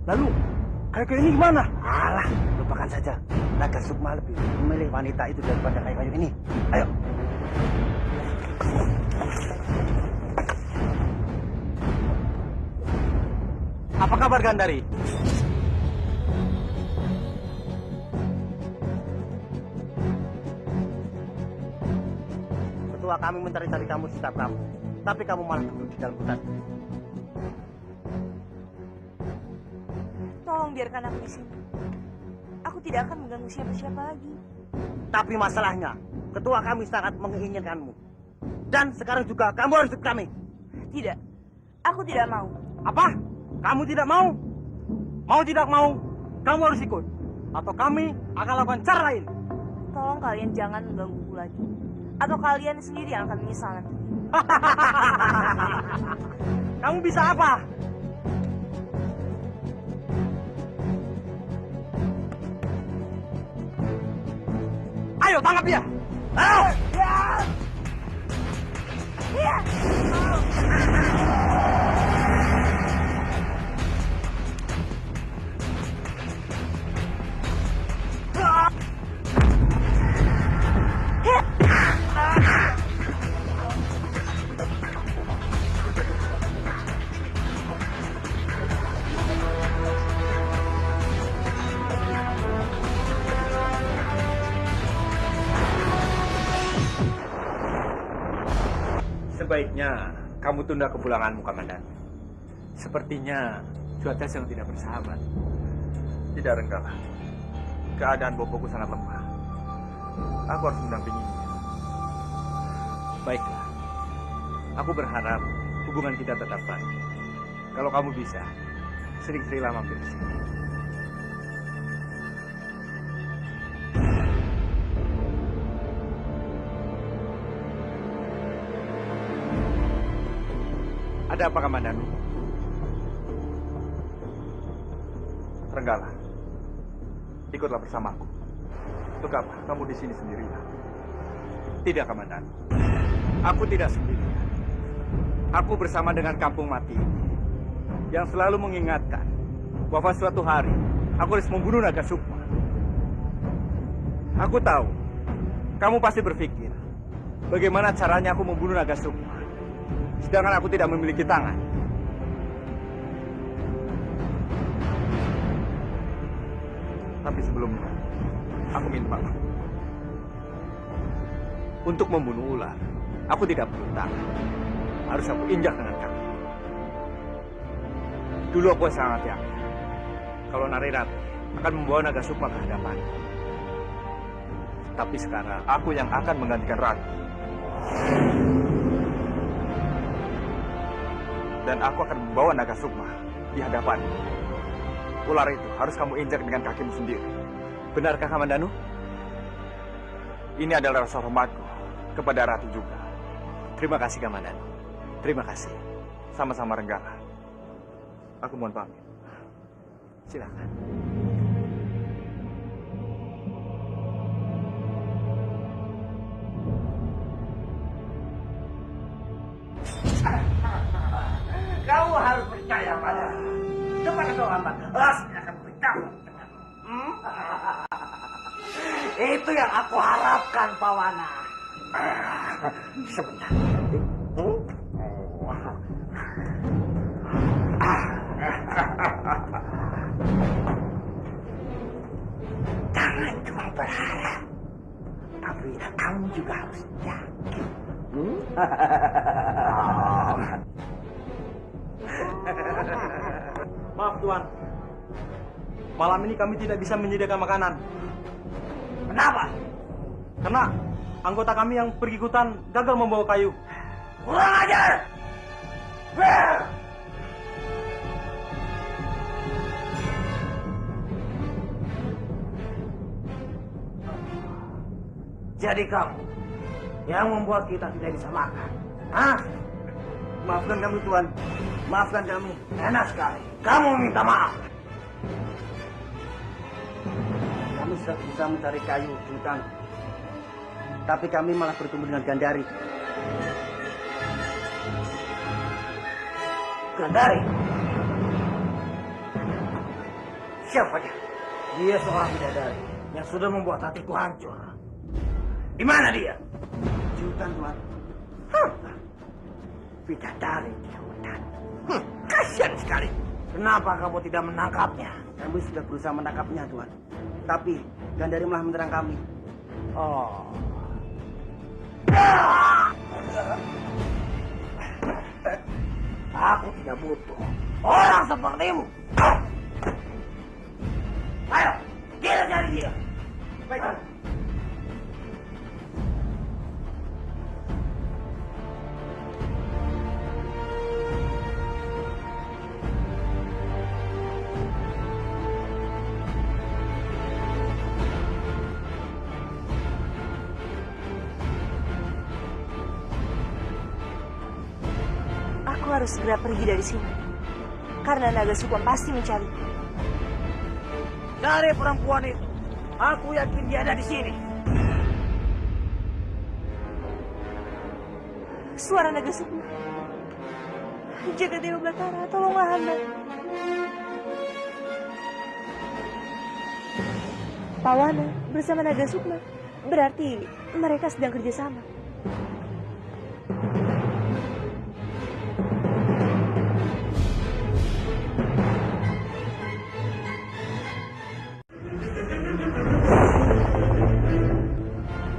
Lalu, kayu-kayu ini gimana? Alah, lupakan saja. Naga Sukma lebih memilih wanita itu daripada kayu-kayu ini. Ayo. Apa kabar Gandari? Ketua kami mencari-cari kamu di setiap kamu. Tapi kamu malah duduk di dalam hutan. Tolong biarkan aku di sini. Aku tidak akan mengganggu siapa-siapa lagi. Tapi masalahnya, ketua kami sangat menginginkanmu. Dan sekarang juga kamu harus ikut kami. Tidak, aku tidak mau. Apa? Kamu tidak mau? Mau tidak mau, kamu harus ikut. Atau kami akan lakukan cara lain. Tolong kalian jangan menggangguku lagi. Atau kalian sendiri yang akan menyesal nanti. Kamu bisa apa? Ayo tangkap dia. Ayo. Sebaiknya kamu tunda kepulanganmu, Komandan. Sepertinya cuaca sedang tidak bersahabat. Tidak, Renggala. Keadaan bopoku sangat lemah. Aku harus mendampinginya. Baiklah. Aku berharap hubungan kita tetap baik. Kalau kamu bisa, sering-seringlah mampir ke sini. Ada apa, Komandan? Renggala, ikutlah bersamaku. Untuk apa kamu di sini sendirian? Tidak, Komandan. Aku tidak sendirian. Aku bersama dengan Kampung Mati yang selalu mengingatkan bahwa suatu hari aku harus membunuh Naga Sukma. Aku tahu kamu pasti berpikir bagaimana caranya aku membunuh Naga Sukma, sedangkan aku tidak memiliki tangan. Tapi sebelumnya, aku minta maaf. Untuk membunuh ular, aku tidak perlu tangan. Harus aku injak dengan kaki. Dulu aku sangat yakin kalau Narirati akan membawa Naga Sukma ke hadapan. Tapi sekarang Aku yang akan menggantikan Ratu. Dan aku akan membawa Naga Sukma di hadapan. Ular itu harus kamu injak dengan kakimu sendiri. benarkah, Kamandanu? Ini adalah rasa hormatku kepada Ratu juga. Terima kasih, Kamandanu. Terima kasih. Sama-sama, Renggala. Aku mohon pamit. Silakan. Kamu harus percaya pada kepada kau hamba. Pasti akan bertemu dengan. Itu yang aku harapkan, Pawana. Sebentar. Jangan cuma berharap, tapi kamu juga harus yakin. Maaf, Tuan. Malam ini kami tidak bisa menyediakan makanan. Kenapa? Karena anggota kami yang pergi ke hutan gagal membawa kayu. Kurang ajar! Jadi kamu yang membuat kita tidak bisa makan. Hah? Maafkan kami, Tuan. Maafkan kami. Enak sekali. Kamu minta maaf. Kami sudah bisa mencari kayu di hutan. Tapi kami malah bertemu dengan Gandari. Gandari? Siapa dia? Dia seorang bidadari yang sudah membuat hatiku hancur. Di mana dia? Di hutan, Tuan. Bidadari di hutan. Kasihan sekali. Kenapa kamu tidak menangkapnya? Kami sudah berusaha menangkapnya, Tuan. Tapi Gandari malah menyerang kami. Oh. Aku tidak butuh orang sepertimu. Ayo, kita cari dia. Baiklah. harus segera pergi dari sini. Karena naga Sukma pasti mencari. Cari perempuan itu. Aku yakin dia ada di sini. Suara naga Sukma. Jaga Dewa Batara, tolonglah hamba. Pawana bersama naga Sukma. Berarti mereka sedang kerjasama.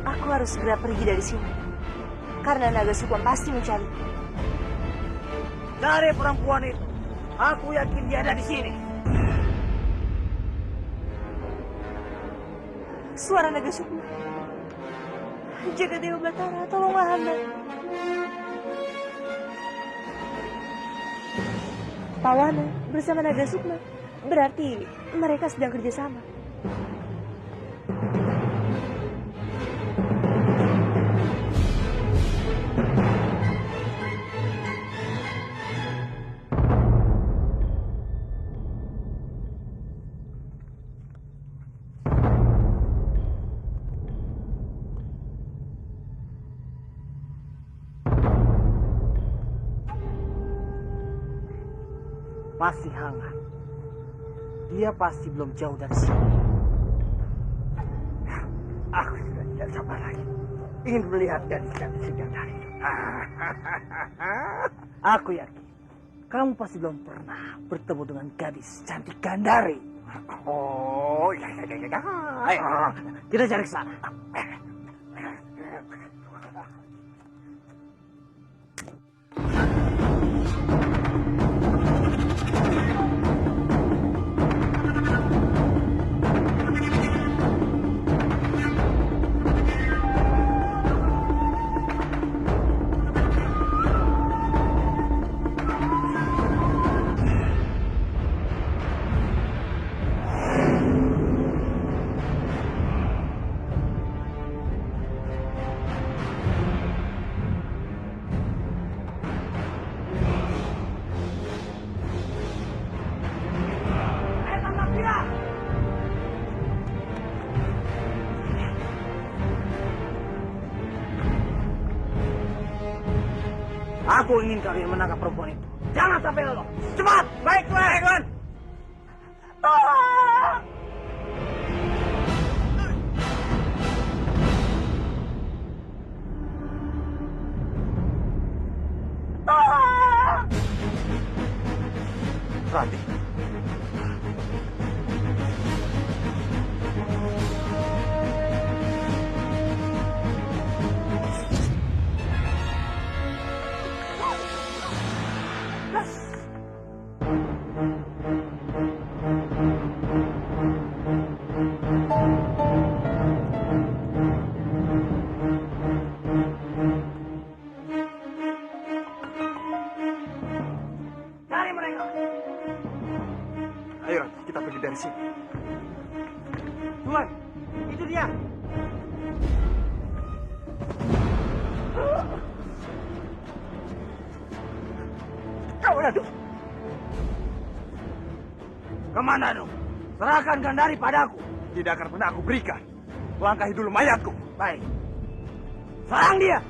Aku harus segera pergi dari sini. Karena naga Sukma pasti mencari. Cari perempuan itu. Aku yakin dia ada di sini. Suara naga Sukma. Jaga Dewa Batara, tolonglah hamba. Pawana bersama naga Sukma. Berarti mereka sedang kerjasama. Masih hangat. Dia pasti belum jauh dari sini. Aku sudah tidak sabar lagi. Ingin melihat gadis-gadis Gandari itu. Aku yakin kamu pasti belum pernah bertemu dengan gadis cantik Gandari. Oh, ya. Ayo, kita cari ke sana. Aku ingin kalian menangkap perempuan itu. Jangan sampai lolos. Cepat! Baik, Tuan! Tolong! Tolong! Rati. Cari mereka! Ayo, kita pergi dari sini. Tuan, itu dia. Kau Danu. Kemana dong? Serahkan Gandari padaku. Tidak akan pernah aku berikan. Langkahi dulu mayatku. Baik. Serang dia.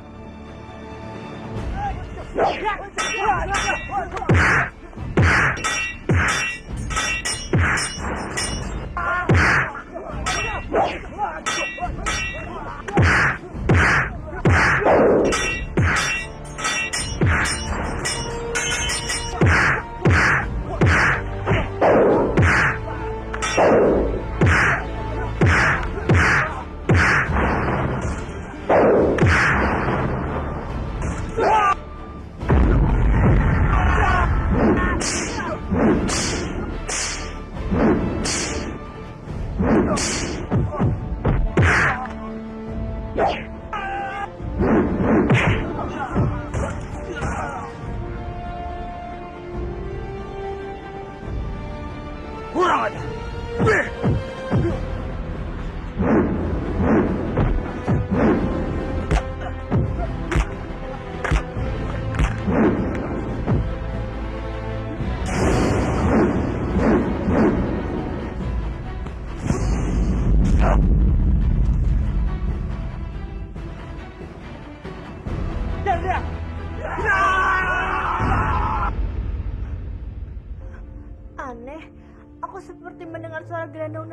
Kurang aja.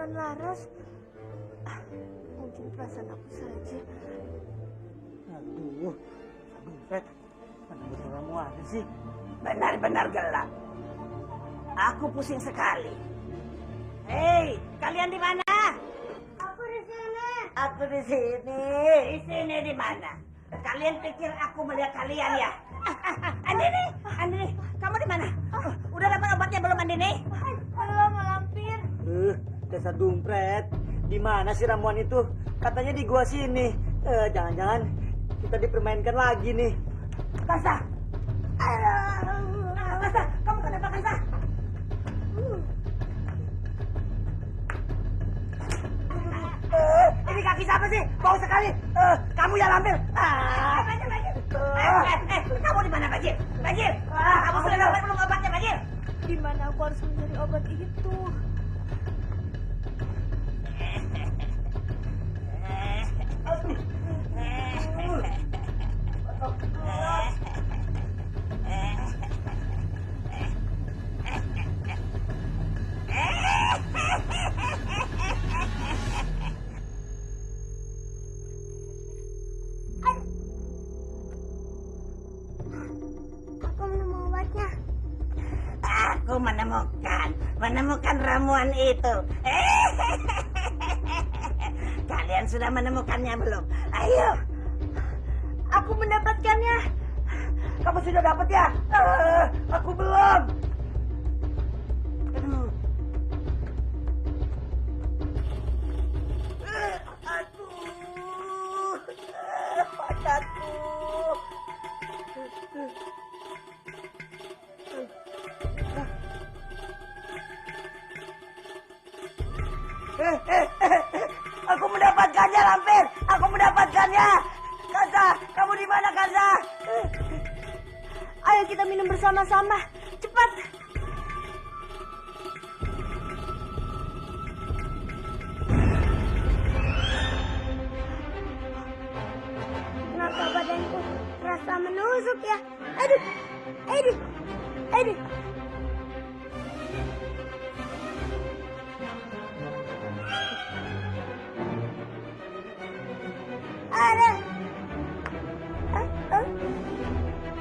bukan Laras. Mungkin perasaan aku saja. Aduh, Fred, mana betul ramuan sih? Benar-benar gelap. Aku pusing sekali. Hei, kalian di mana? Aku di sini. Aku di sini. Di sini di mana? Kalian pikir aku melihat kalian ya? Andini, kamu di mana? Udah dapat obatnya belum, Andini? Belum, Malampir. Dasar dumpret. Di mana sih ramuan itu? Katanya di gua sini. Jangan-jangan kita dipermainkan lagi nih. Kansa! Kansa, kamu kenapa, Kansa? Ini kaki siapa sih? Bau sekali. Kamu yang ambil. Kamu di mana, Bajil? Bajil, kamu sudah dapat belum obatnya, Bajil? Di mana aku harus mencari obat itu? Aku minum obatnya. Aku menemukan ramuan itu. Kalian sudah menemukannya belum? Ayo. Aku mendapatkannya. Kamu sudah dapat ya? Aku belum. Aduh. Aduh. Mataku. Aku mendapatkannya, Lampir. Aku mendapatkannya. Kansa, kamu di mana, Kansa? Ayo kita minum bersama-sama. Cepat. Kenapa badanku terasa menusuk ya? Aduh. Ada.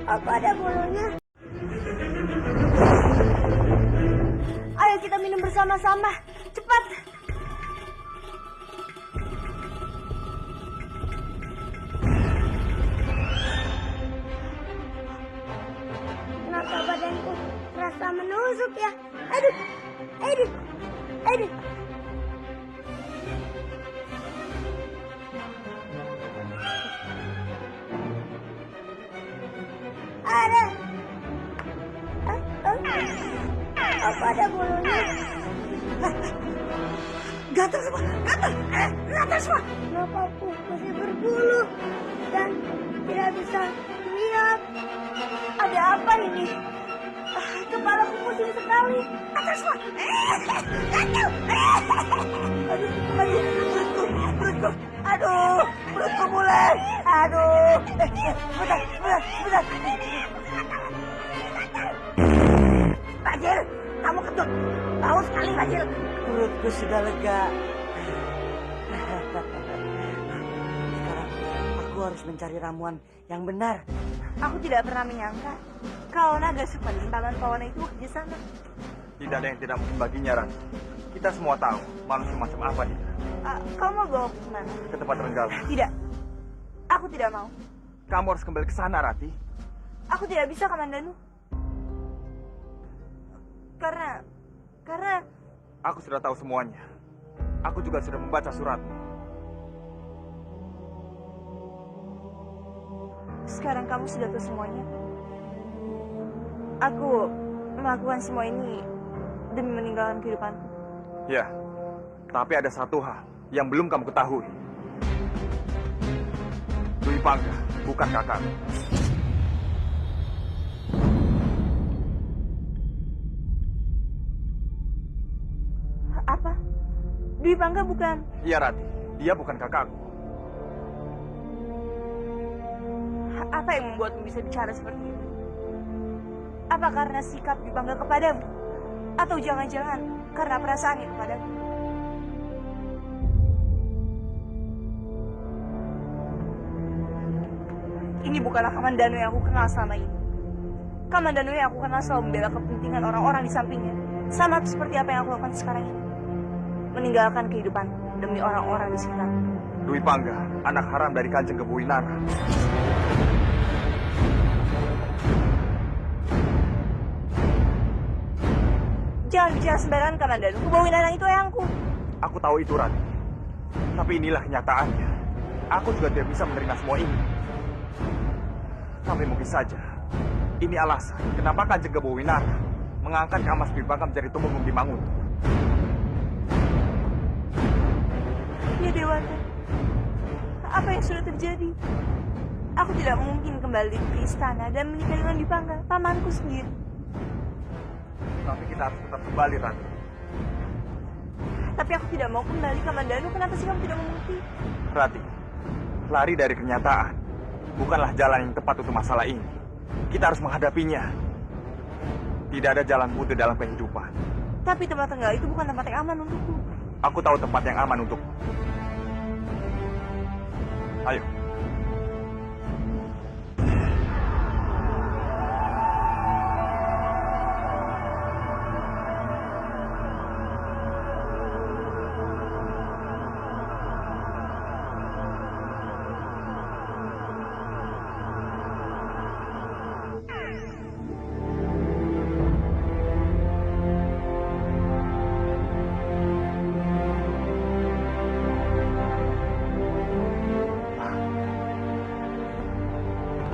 Apa ada bulunya? Ayo kita minum bersama-sama. Cepat. Kenapa badanku terasa menusuk ya? Aduh. Ada. Apa ada bulunya? Gatal semua. Gatal semua. Kenapa aku masih berbulu dan tidak bisa melihat? Ada apa ini? Kepalaku pusing sekali. Gatal semua. Gatal. Perutku. Aduh, perutku mulai. Aduh. Bentar. Bajil, kamu kentut. Bau sekali, Bajil. Perutku sudah lega. Sekarang aku harus mencari ramuan yang benar. Aku tidak pernah menyangka kalau naga seperti pahlawan pawana itu kerjasama. Tidak ada yang tidak mungkin baginya, Ran. Kita semua tahu manusia macam apa dia. Kau mau bawa ke mana? Ke tempat Renggala. Tidak. Aku tidak mau. Kamu harus kembali ke sana, Rati. Aku tidak bisa, Kamandanu. Karena Aku sudah tahu semuanya. Aku juga sudah membaca suratmu. sekarang kamu sudah tahu semuanya. Aku melakukan semua ini demi meninggalkan kehidupanku. Ya, tapi ada satu hal yang belum kamu ketahui. Dwi Pangga bukan kakakmu. Apa? Dwi Pangga bukan? Iya, Rati. Dia bukan kakakku. Apa yang membuatmu bisa bicara seperti itu? Apa karena sikap Dwi Pangga kepadamu? Atau jangan-jangan karena perasaannya kepadamu? Ini bukanlah Kamandanu yang aku kenal selama ini. Kamandanu yang aku kenal selalu membela kepentingan orang-orang di sampingnya. Sama seperti apa yang aku lakukan sekarang ini. Meninggalkan kehidupan demi orang-orang di sekitar. Dwi Pangga, anak haram dari Kanjeng Kebowinara. Jangan bicara sembarangan, Kamandanu. Kebowinara itu ayahku. Aku tahu itu, Rati. Tapi inilah kenyataannya. Aku juga tidak bisa menerima semua ini. Tapi mungkin saja, ini alasan kenapa Kanjeng Kebowinara mengangkat Kamas Dwi Pangga menjadi tumenggung di Manguntu. Ya Dewata, apa yang sudah terjadi? Aku tidak mungkin kembali ke istana dan menikah dengan Dwi Pangga, pamanku sendiri. Tapi kita harus tetap kembali, Rati. Tapi aku tidak mau kembali, Kamandanu. Kenapa sih kamu tidak mengerti? Rati, lari dari kenyataan bukanlah jalan yang tepat untuk masalah ini. Kita harus menghadapinya. Tidak ada jalan putih dalam kehidupan. Tapi tempat tinggal itu bukan tempat yang aman untukku. Aku tahu tempat yang aman untukku. Ayo.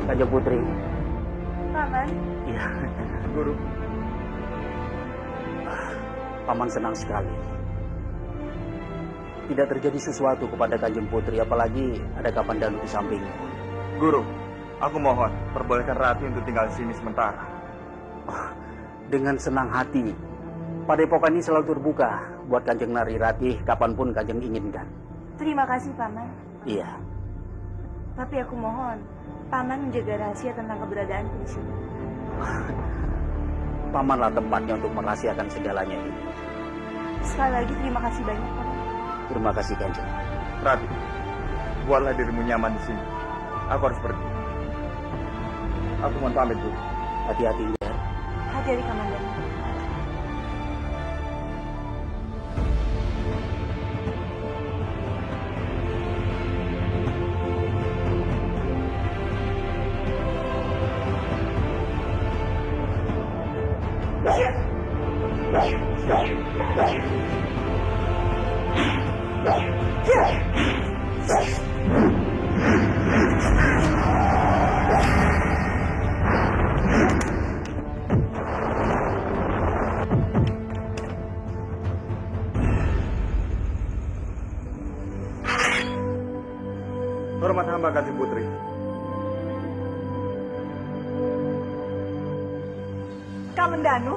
Kanjeng Putri. Paman, Iya, Guru. Paman senang sekali. Tidak terjadi sesuatu kepada Kanjeng Putri, apalagi ada Kamandanu di sampingnya. Guru, aku mohon perbolehkan Rati untuk tinggal di sini sementara. Dengan senang hati. Padepokan ini selalu terbuka buat Kanjeng Nari Ratih kapanpun Kanjeng inginkan. terima kasih Paman. Iya. Tapi aku mohon, Paman menjaga rahasia tentang keberadaanku di sini. Pamanlah tempatnya untuk merahasiakan segalanya ini. Sekali lagi terima kasih banyak, Paman. Terima kasih Kanjeng. Rati, buatlah dirimu nyaman di sini. Aku harus pergi. Aku mohon pamit dulu. Hati-hati ya. Hati-hati, Kamandanu. Hormat hamba Kanjeng Putri. Kamandanu?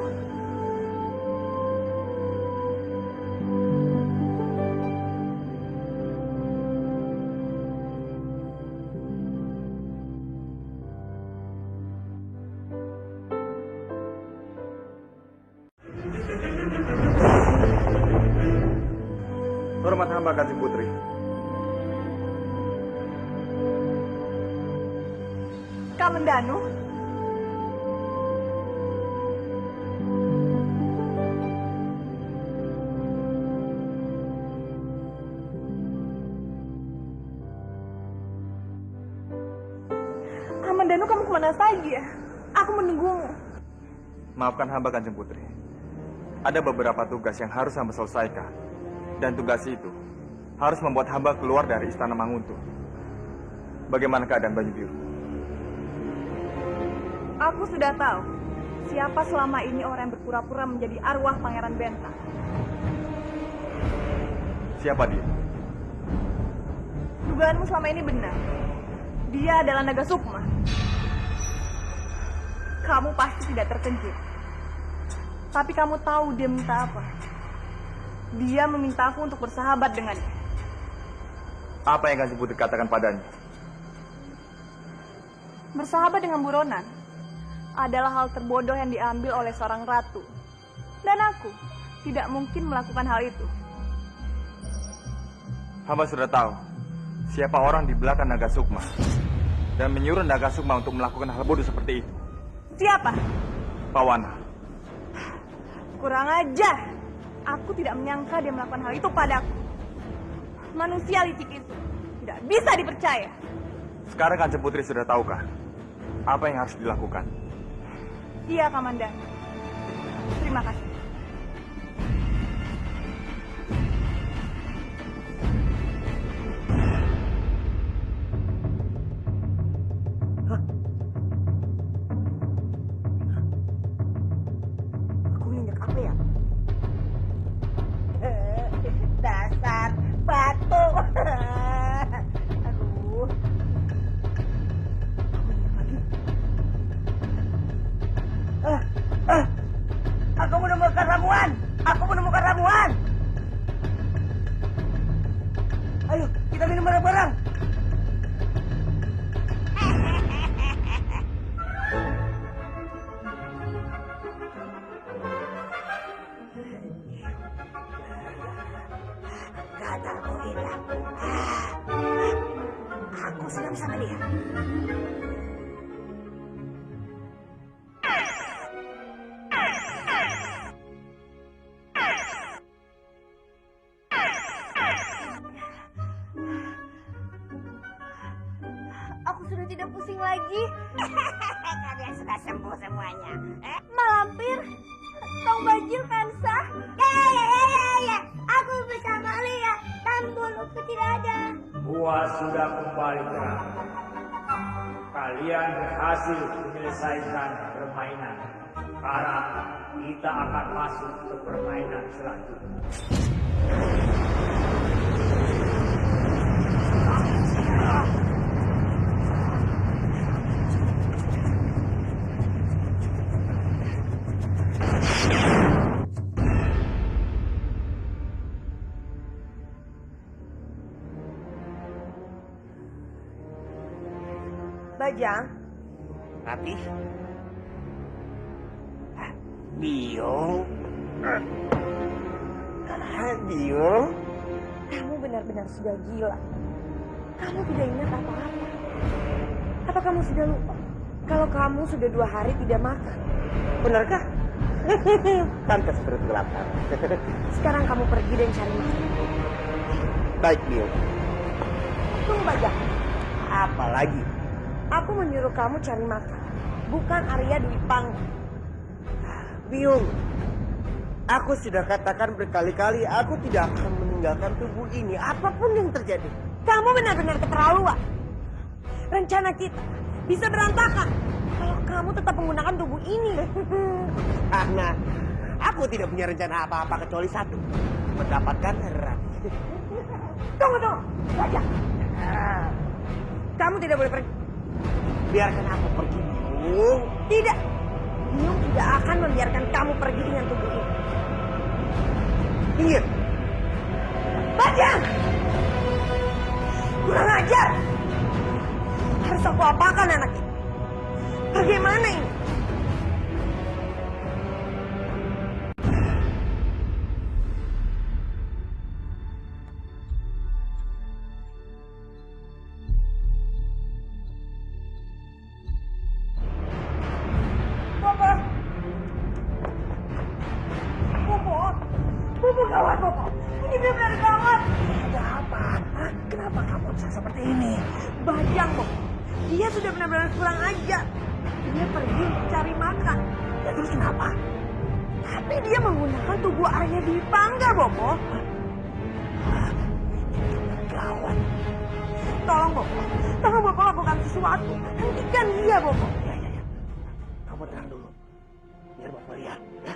Hormat hamba Kanjeng Putri. Kamandanu? Kamandanu, kamu kemana saja? Aku menunggumu. Maafkan hamba Kanjeng Putri. Ada beberapa tugas yang harus hamba selesaikan. Dan tugas itu harus membuat hamba keluar dari istana Manguntu. Bagaimana keadaan Banyu Biru? Aku sudah tahu siapa selama ini orang yang berpura-pura menjadi arwah Pangeran Bentang. Siapa dia? Dugaanmu selama ini benar. Dia adalah Naga Sukma. Kamu pasti tidak terkejut. Tapi kamu tahu dia minta apa? Dia meminta aku untuk bersahabat dengannya. Apa yang Kanjeng Putri katakan padanya? Bersahabat dengan buronan adalah hal terbodoh yang diambil oleh seorang ratu. Dan aku tidak mungkin melakukan hal itu. Hamba sudah tahu siapa orang di belakang Naga Sukma. dan menyuruh Nagasukma untuk melakukan hal bodoh seperti itu. Siapa? Pawana. Kurang ajar. Aku tidak menyangka dia melakukan hal itu padaku. Manusia licik itu tidak bisa dipercaya. Sekarang Kanjeng Putri sudah tahu kan apa yang harus dilakukan? Iya, Kamanda. Terima kasih. Aku injak apa ya? Dasar batu. Aduh. Aku menemukan ramuan. Aku menemukan ramuan. Ayo, kita minum bareng-bareng. Gatalku hilang. Aku sudah bersama dia. Aku sudah tidak pusing lagi. Kalian sudah sembuh semuanya. Malampir, Tong Bajil, Kansa. Ya. Aku bersama Lia. Dan buluku tidak ada. Gua sudah kembali terang. Kalian berhasil menyelesaikan permainan. Sekarang kita akan masuk ke permainan selanjutnya. Bajang, Ratih. Biung. Biung. kamu benar-benar sudah gila. Kamu tidak ingat apa-apa. Apa kamu sudah lupa kalau kamu sudah 2 hari tidak makan? Benarkah? Pantas perut lapar. Sekarang kamu pergi dan cari makan. Baik, Biung. Tunggu, Bajang. Apa lagi? Aku menyuruh kamu cari makan, bukan Arya Dwi Pangga. Biung, aku sudah katakan berkali-kali aku tidak akan meninggalkan tubuh ini apapun yang terjadi. Kamu benar-benar keterlaluan. Rencana kita bisa berantakan kalau kamu tetap menggunakan tubuh ini. Karena aku tidak punya rencana apa-apa kecuali satu, mendapatkan Ratih. Tunggu, Bajang. Kamu tidak boleh pergi. Biarkan aku pergi, Biung. Tidak. Biung tidak akan membiarkan kamu pergi dengan tubuh ini. Ingat, Bajang! Kurang ajar! Harus aku apakan anak itu? Bagaimana ini? Bobo gawat, Bobo. Ini benar-benar gawat. ada apa? Hah? Kenapa kamu bisa seperti ini? Bajang, Bobo. Dia sudah benar-benar kurang ajar. Dia pergi mencari makan. Ya terus kenapa? Tapi dia menggunakan tubuh Arya Dwi Pangga, Bobo. Gawat. Tolong, Bobo. Tolong Bobo lakukan sesuatu. Hentikan dia, Bobo. Ya. Kamu tenang dulu. Biar Bapak lihat. Ya.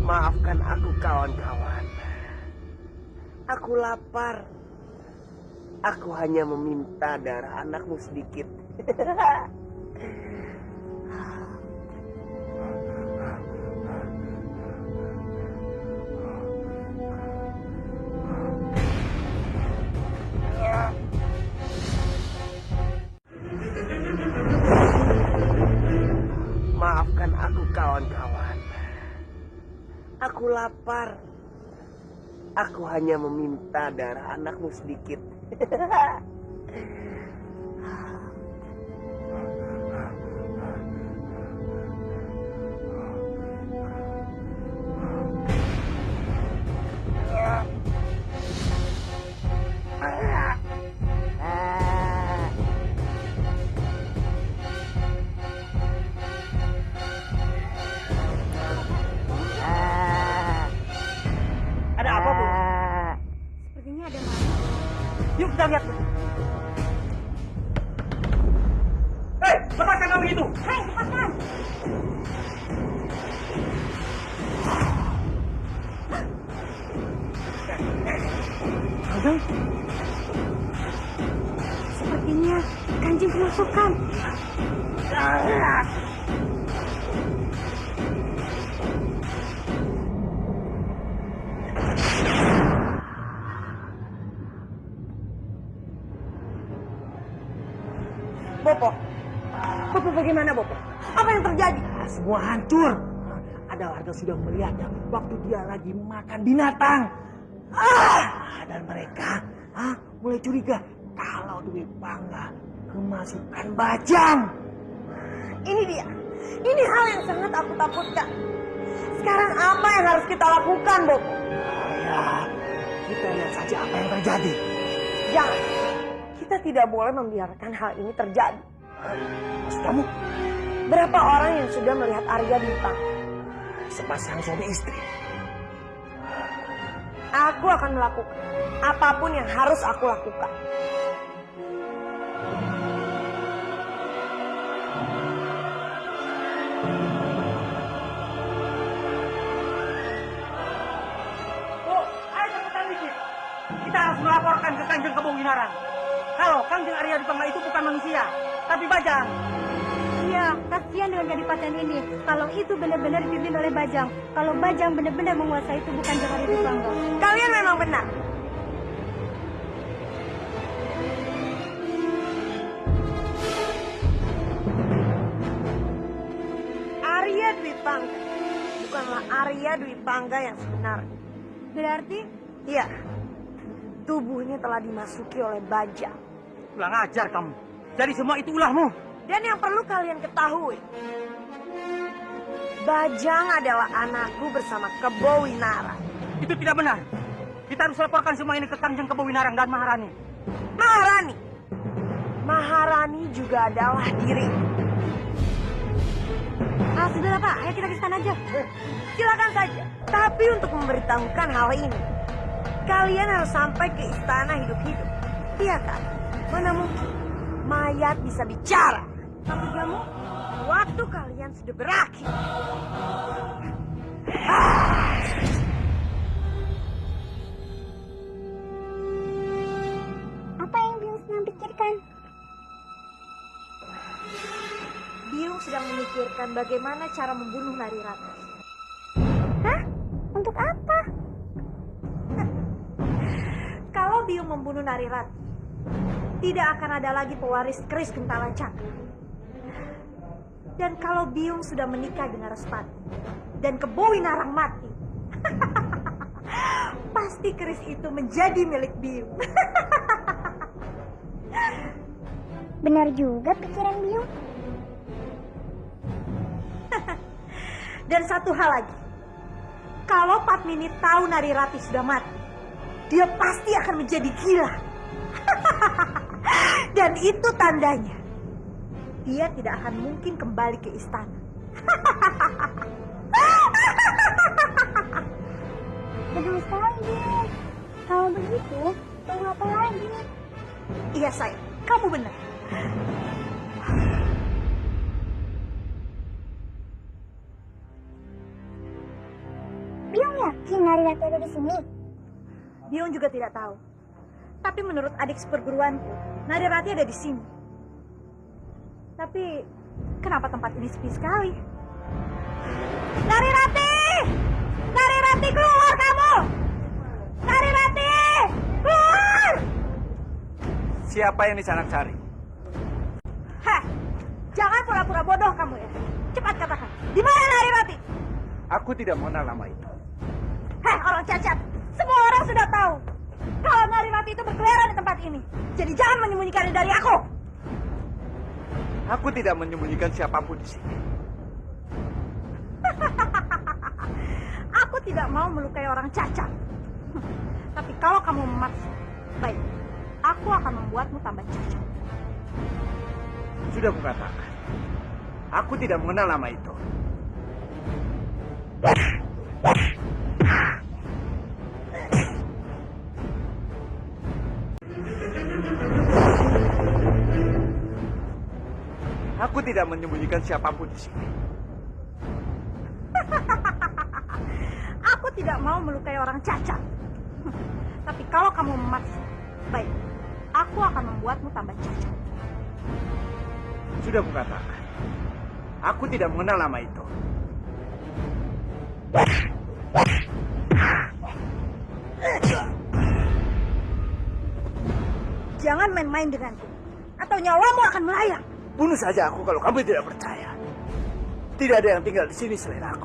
Maafkan aku, kawan-kawan. Aku lapar. Aku hanya meminta darah anakmu sedikit. Aku lapar. Aku hanya meminta darah anakmu sedikit. Ada apa, Bu? Sepertinya ada maling. Yuk kita lihat, Bu. Hei, lepaskan kambing itu. Hei, lepaskan! Sepertinya Kanjeng kerasukan. Bopo. Bopo bagaimana, Bopo? Apa yang terjadi? Semua hancur. Ada warga sudah melihatnya waktu dia lagi makan binatang. Dan mereka mulai curiga kalau Dwi Pangga kemasukan bajang. Ini dia. Ini hal yang sangat aku takutkan. Sekarang apa yang harus kita lakukan, Bopo? Ya, kita lihat saja apa yang terjadi. Jangan. Kita tidak boleh membiarkan hal ini terjadi. Maksud kamu? Berapa orang yang sudah melihat Arya Dwi Pangga? Sepasang suami istri. Aku akan melakukan apapun yang harus aku lakukan. Bu, ayo cepetan dikit. Kita harus melaporkan ke Kanjeng Kebonginarang. Kalau Kanjeng Arya Dwi Pangga itu bukan manusia, tapi bajang. Iya, kasihan dengan kadipaten ini. Kalau itu benar-benar dipimpin oleh Bajang. Kalau Bajang benar-benar menguasai itu bukan Jahari Dwi Pangga. Kalian memang benar. Arya Dwi Pangga bukanlah Arya Dwi Pangga yang sebenarnya. Berarti Iya, tubuhnya telah dimasuki oleh Bajang. Kurang ajar kamu. Jadi semua itu ulahmu. Dan yang perlu kalian ketahui, Bajang adalah anakku bersama Kebo Winara. Itu tidak benar. Kita harus laporkan semua ini ke Kanjeng Kebonginarang dan Maharani. Maharani. Maharani juga adalah diri. sudahlah Pak, ayo kita ke sana aja. Silakan saja. Tapi untuk memberitahukan hal ini, kalian harus sampai ke istana hidup-hidup. Iya kan? Mana mungkin mayat bisa bicara? Tapi kamu, waktu kalian sudah berakhir. Apa yang Biung sedang pikirkan? Biung sedang memikirkan bagaimana cara membunuh Narirati. Hah? Untuk apa? Kalau Biung membunuh Narirati, tidak akan ada lagi pewaris keris Gentala Cakra. Dan kalau Biung sudah menikah dengan Respati dan Kebo Winarang mati, pasti keris itu menjadi milik Biung. Benar juga pikiran Biung. Dan satu hal lagi, kalau Padmini tahu Narirati sudah mati, dia pasti akan menjadi gila. Dan itu tandanya dia tidak akan mungkin kembali ke istana. Betul sekali Biung. Kalau begitu, tunggu apa lagi? Iya sayang, kamu benar. Biung yakin Narirati ada di sini? Biung juga tidak tahu. Tapi menurut adik seperguruanku, Narirati ada di sini. Tapi kenapa tempat ini sepi sekali? Narirati! Narirati, keluar kamu! Narirati! Keluar! Siapa yang disanak cari? Heh, jangan pura-pura bodoh kamu ya. Cepat katakan, di mana Narirati? Aku tidak mengenal nama itu. Heh, orang cacat. Semua orang sudah tahu kalau Narirati itu berkeliaran di tempat ini. Jadi jangan menyembunyikannya dari aku. Aku tidak menyembunyikan siapapun di sini. Aku tidak mau melukai orang cacat. Tapi kalau kamu memaksa, baik, aku akan membuatmu tambah cacat. Sudah kukatakan, aku tidak mengenal nama itu. Aku tidak menyembunyikan siapapun di sini. Aku tidak mau melukai orang cacat. Tapi kalau kamu memaksa, baik, aku akan membuatmu tambah cacat. Sudah kukatakan, aku tidak mengenal nama itu. Jangan main-main denganku, atau nyawamu akan melayang. Bunuh saja aku kalau kamu tidak percaya. Tidak ada yang tinggal di sini selain aku.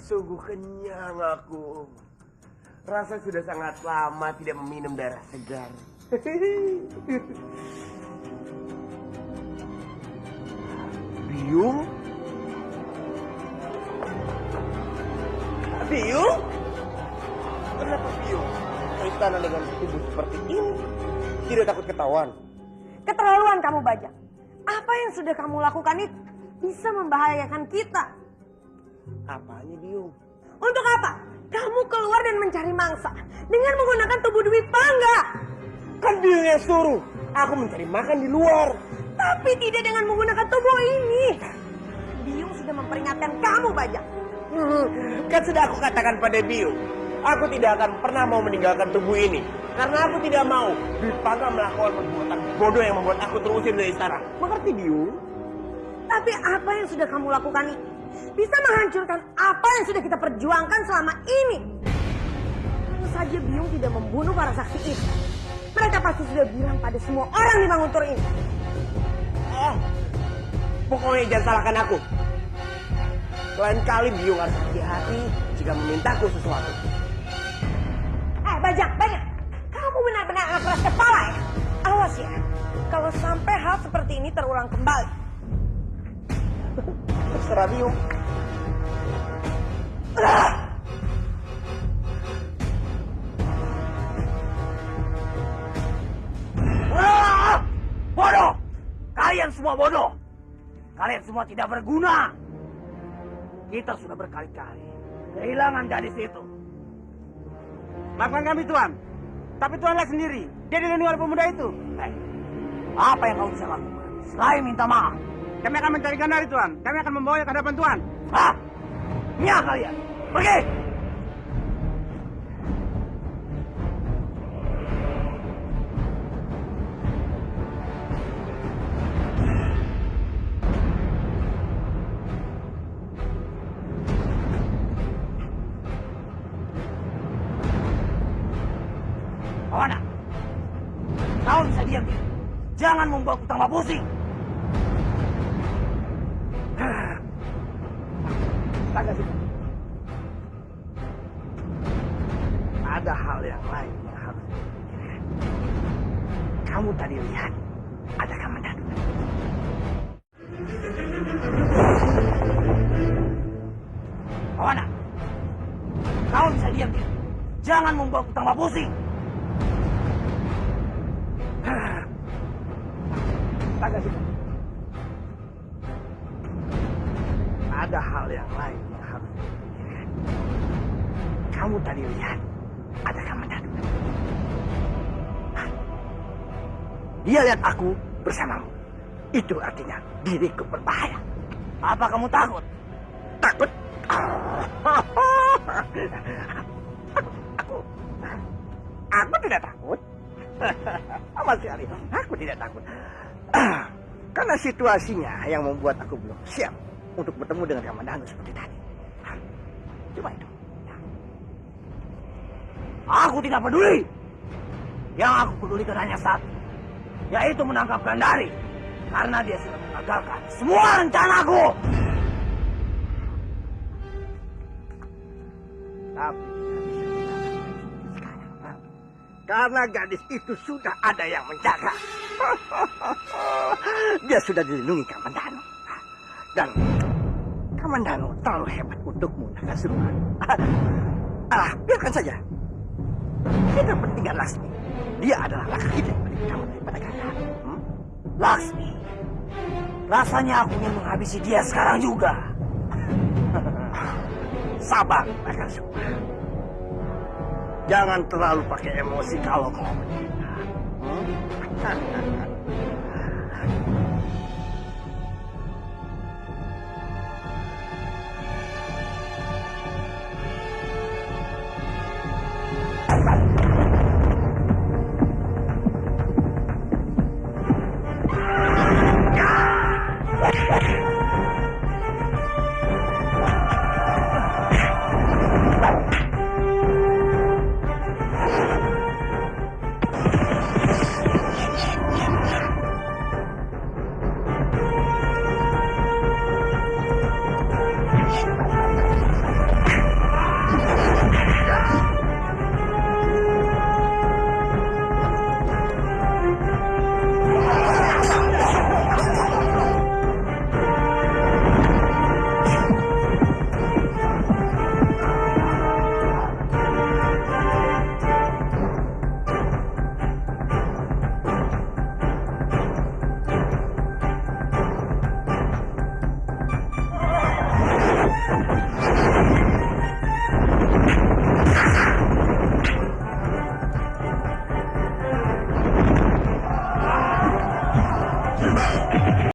Sungguh kenyang aku. Rasa sudah sangat lama tidak meminum darah segar. Biung? Biung? Kenapa Biung? Istana dengan tubuh seperti ini tidak takut ketahuan. Keterlaluan kamu, Bajak. Apa yang sudah kamu lakukan itu bisa membahayakan kita. Apanya Biung? Untuk apa? Kamu keluar dan mencari mangsa dengan menggunakan tubuh Dwi Pangga. Kan Biung yang suruh aku mencari makan di luar. Tapi tidak dengan menggunakan tubuh ini. Biung sudah memperingatkan kamu, Bajak. Kan sudah aku katakan pada Biung, aku tidak akan pernah mau meninggalkan tubuh ini. Karena aku tidak mau Dwi Pangga melakukan perbuatan bodoh yang membuat aku terusir dari istana. Mengerti Biung? Tapi apa yang sudah kamu lakukan ini bisa menghancurkan apa yang sudah kita perjuangkan selama ini. Tentu saja Biung tidak membunuh para saksi itu. Mereka pasti sudah bilang pada semua orang di Manguntur ini. Pokoknya jangan salahkan aku. Lain kali Biung harus hati-hati jika memintaku sesuatu. Bajak, kamu benar-benar anak keras kepala ya. Awas ya, kalau sampai hal seperti ini terulang kembali. Terserah Biung. Bodoh! Kalian semua bodoh! Kalian semua tidak berguna! Kita sudah berkali-kali kehilangan gadis itu. Maafkan kami, Tuan. Tapi Tuan lihat sendiri, dia dilindungi oleh pemuda itu. Apa yang kau bisa lakukan selain minta maaf? Kami akan mencarikan dari Tuan. Kami akan membawanya ke hadapan Tuan. Nya kalian, pergi! Kawana, kau bisa diam ya? Jangan membuatku tambah pusing. Ada hal yang lain yang harus dipikirkan. Kamu tadi lihat ada Kamandanu. Kawana, kau bisa diam ya? Jangan membuatku tambah pusing. Ada hal yang lain yang harus dipikirkan. Kamu tadi lihat ada Kamandanu. Dia lihat aku bersamamu. Itu artinya diriku berbahaya. Apa kamu takut? Takut? Aku tidak takut. Sama sekali, aku tidak takut. Karena situasinya yang membuat aku belum siap untuk bertemu dengan Kamandanu seperti tadi. Cuma itu. Aku tidak peduli. Yang aku pedulikan hanya satu, yaitu menangkap Gandari. Karena dia sudah mengagalkan semua rencanaku. Tapi sekarang, karena gadis itu sudah ada yang menjaga. Dia sudah dilindungi Kamandanu. Dan Kamandanu terlalu hebat untukmu, Nagasura. Biarkan saja. Kita pentingkan Laksmi. Dia adalah laki kita yang paling utama daripada kalian. Laksmi, rasanya aku ingin menghabisi dia sekarang juga. Sabar, Nagasura. Jangan terlalu pakai emosi kalau kau menghina.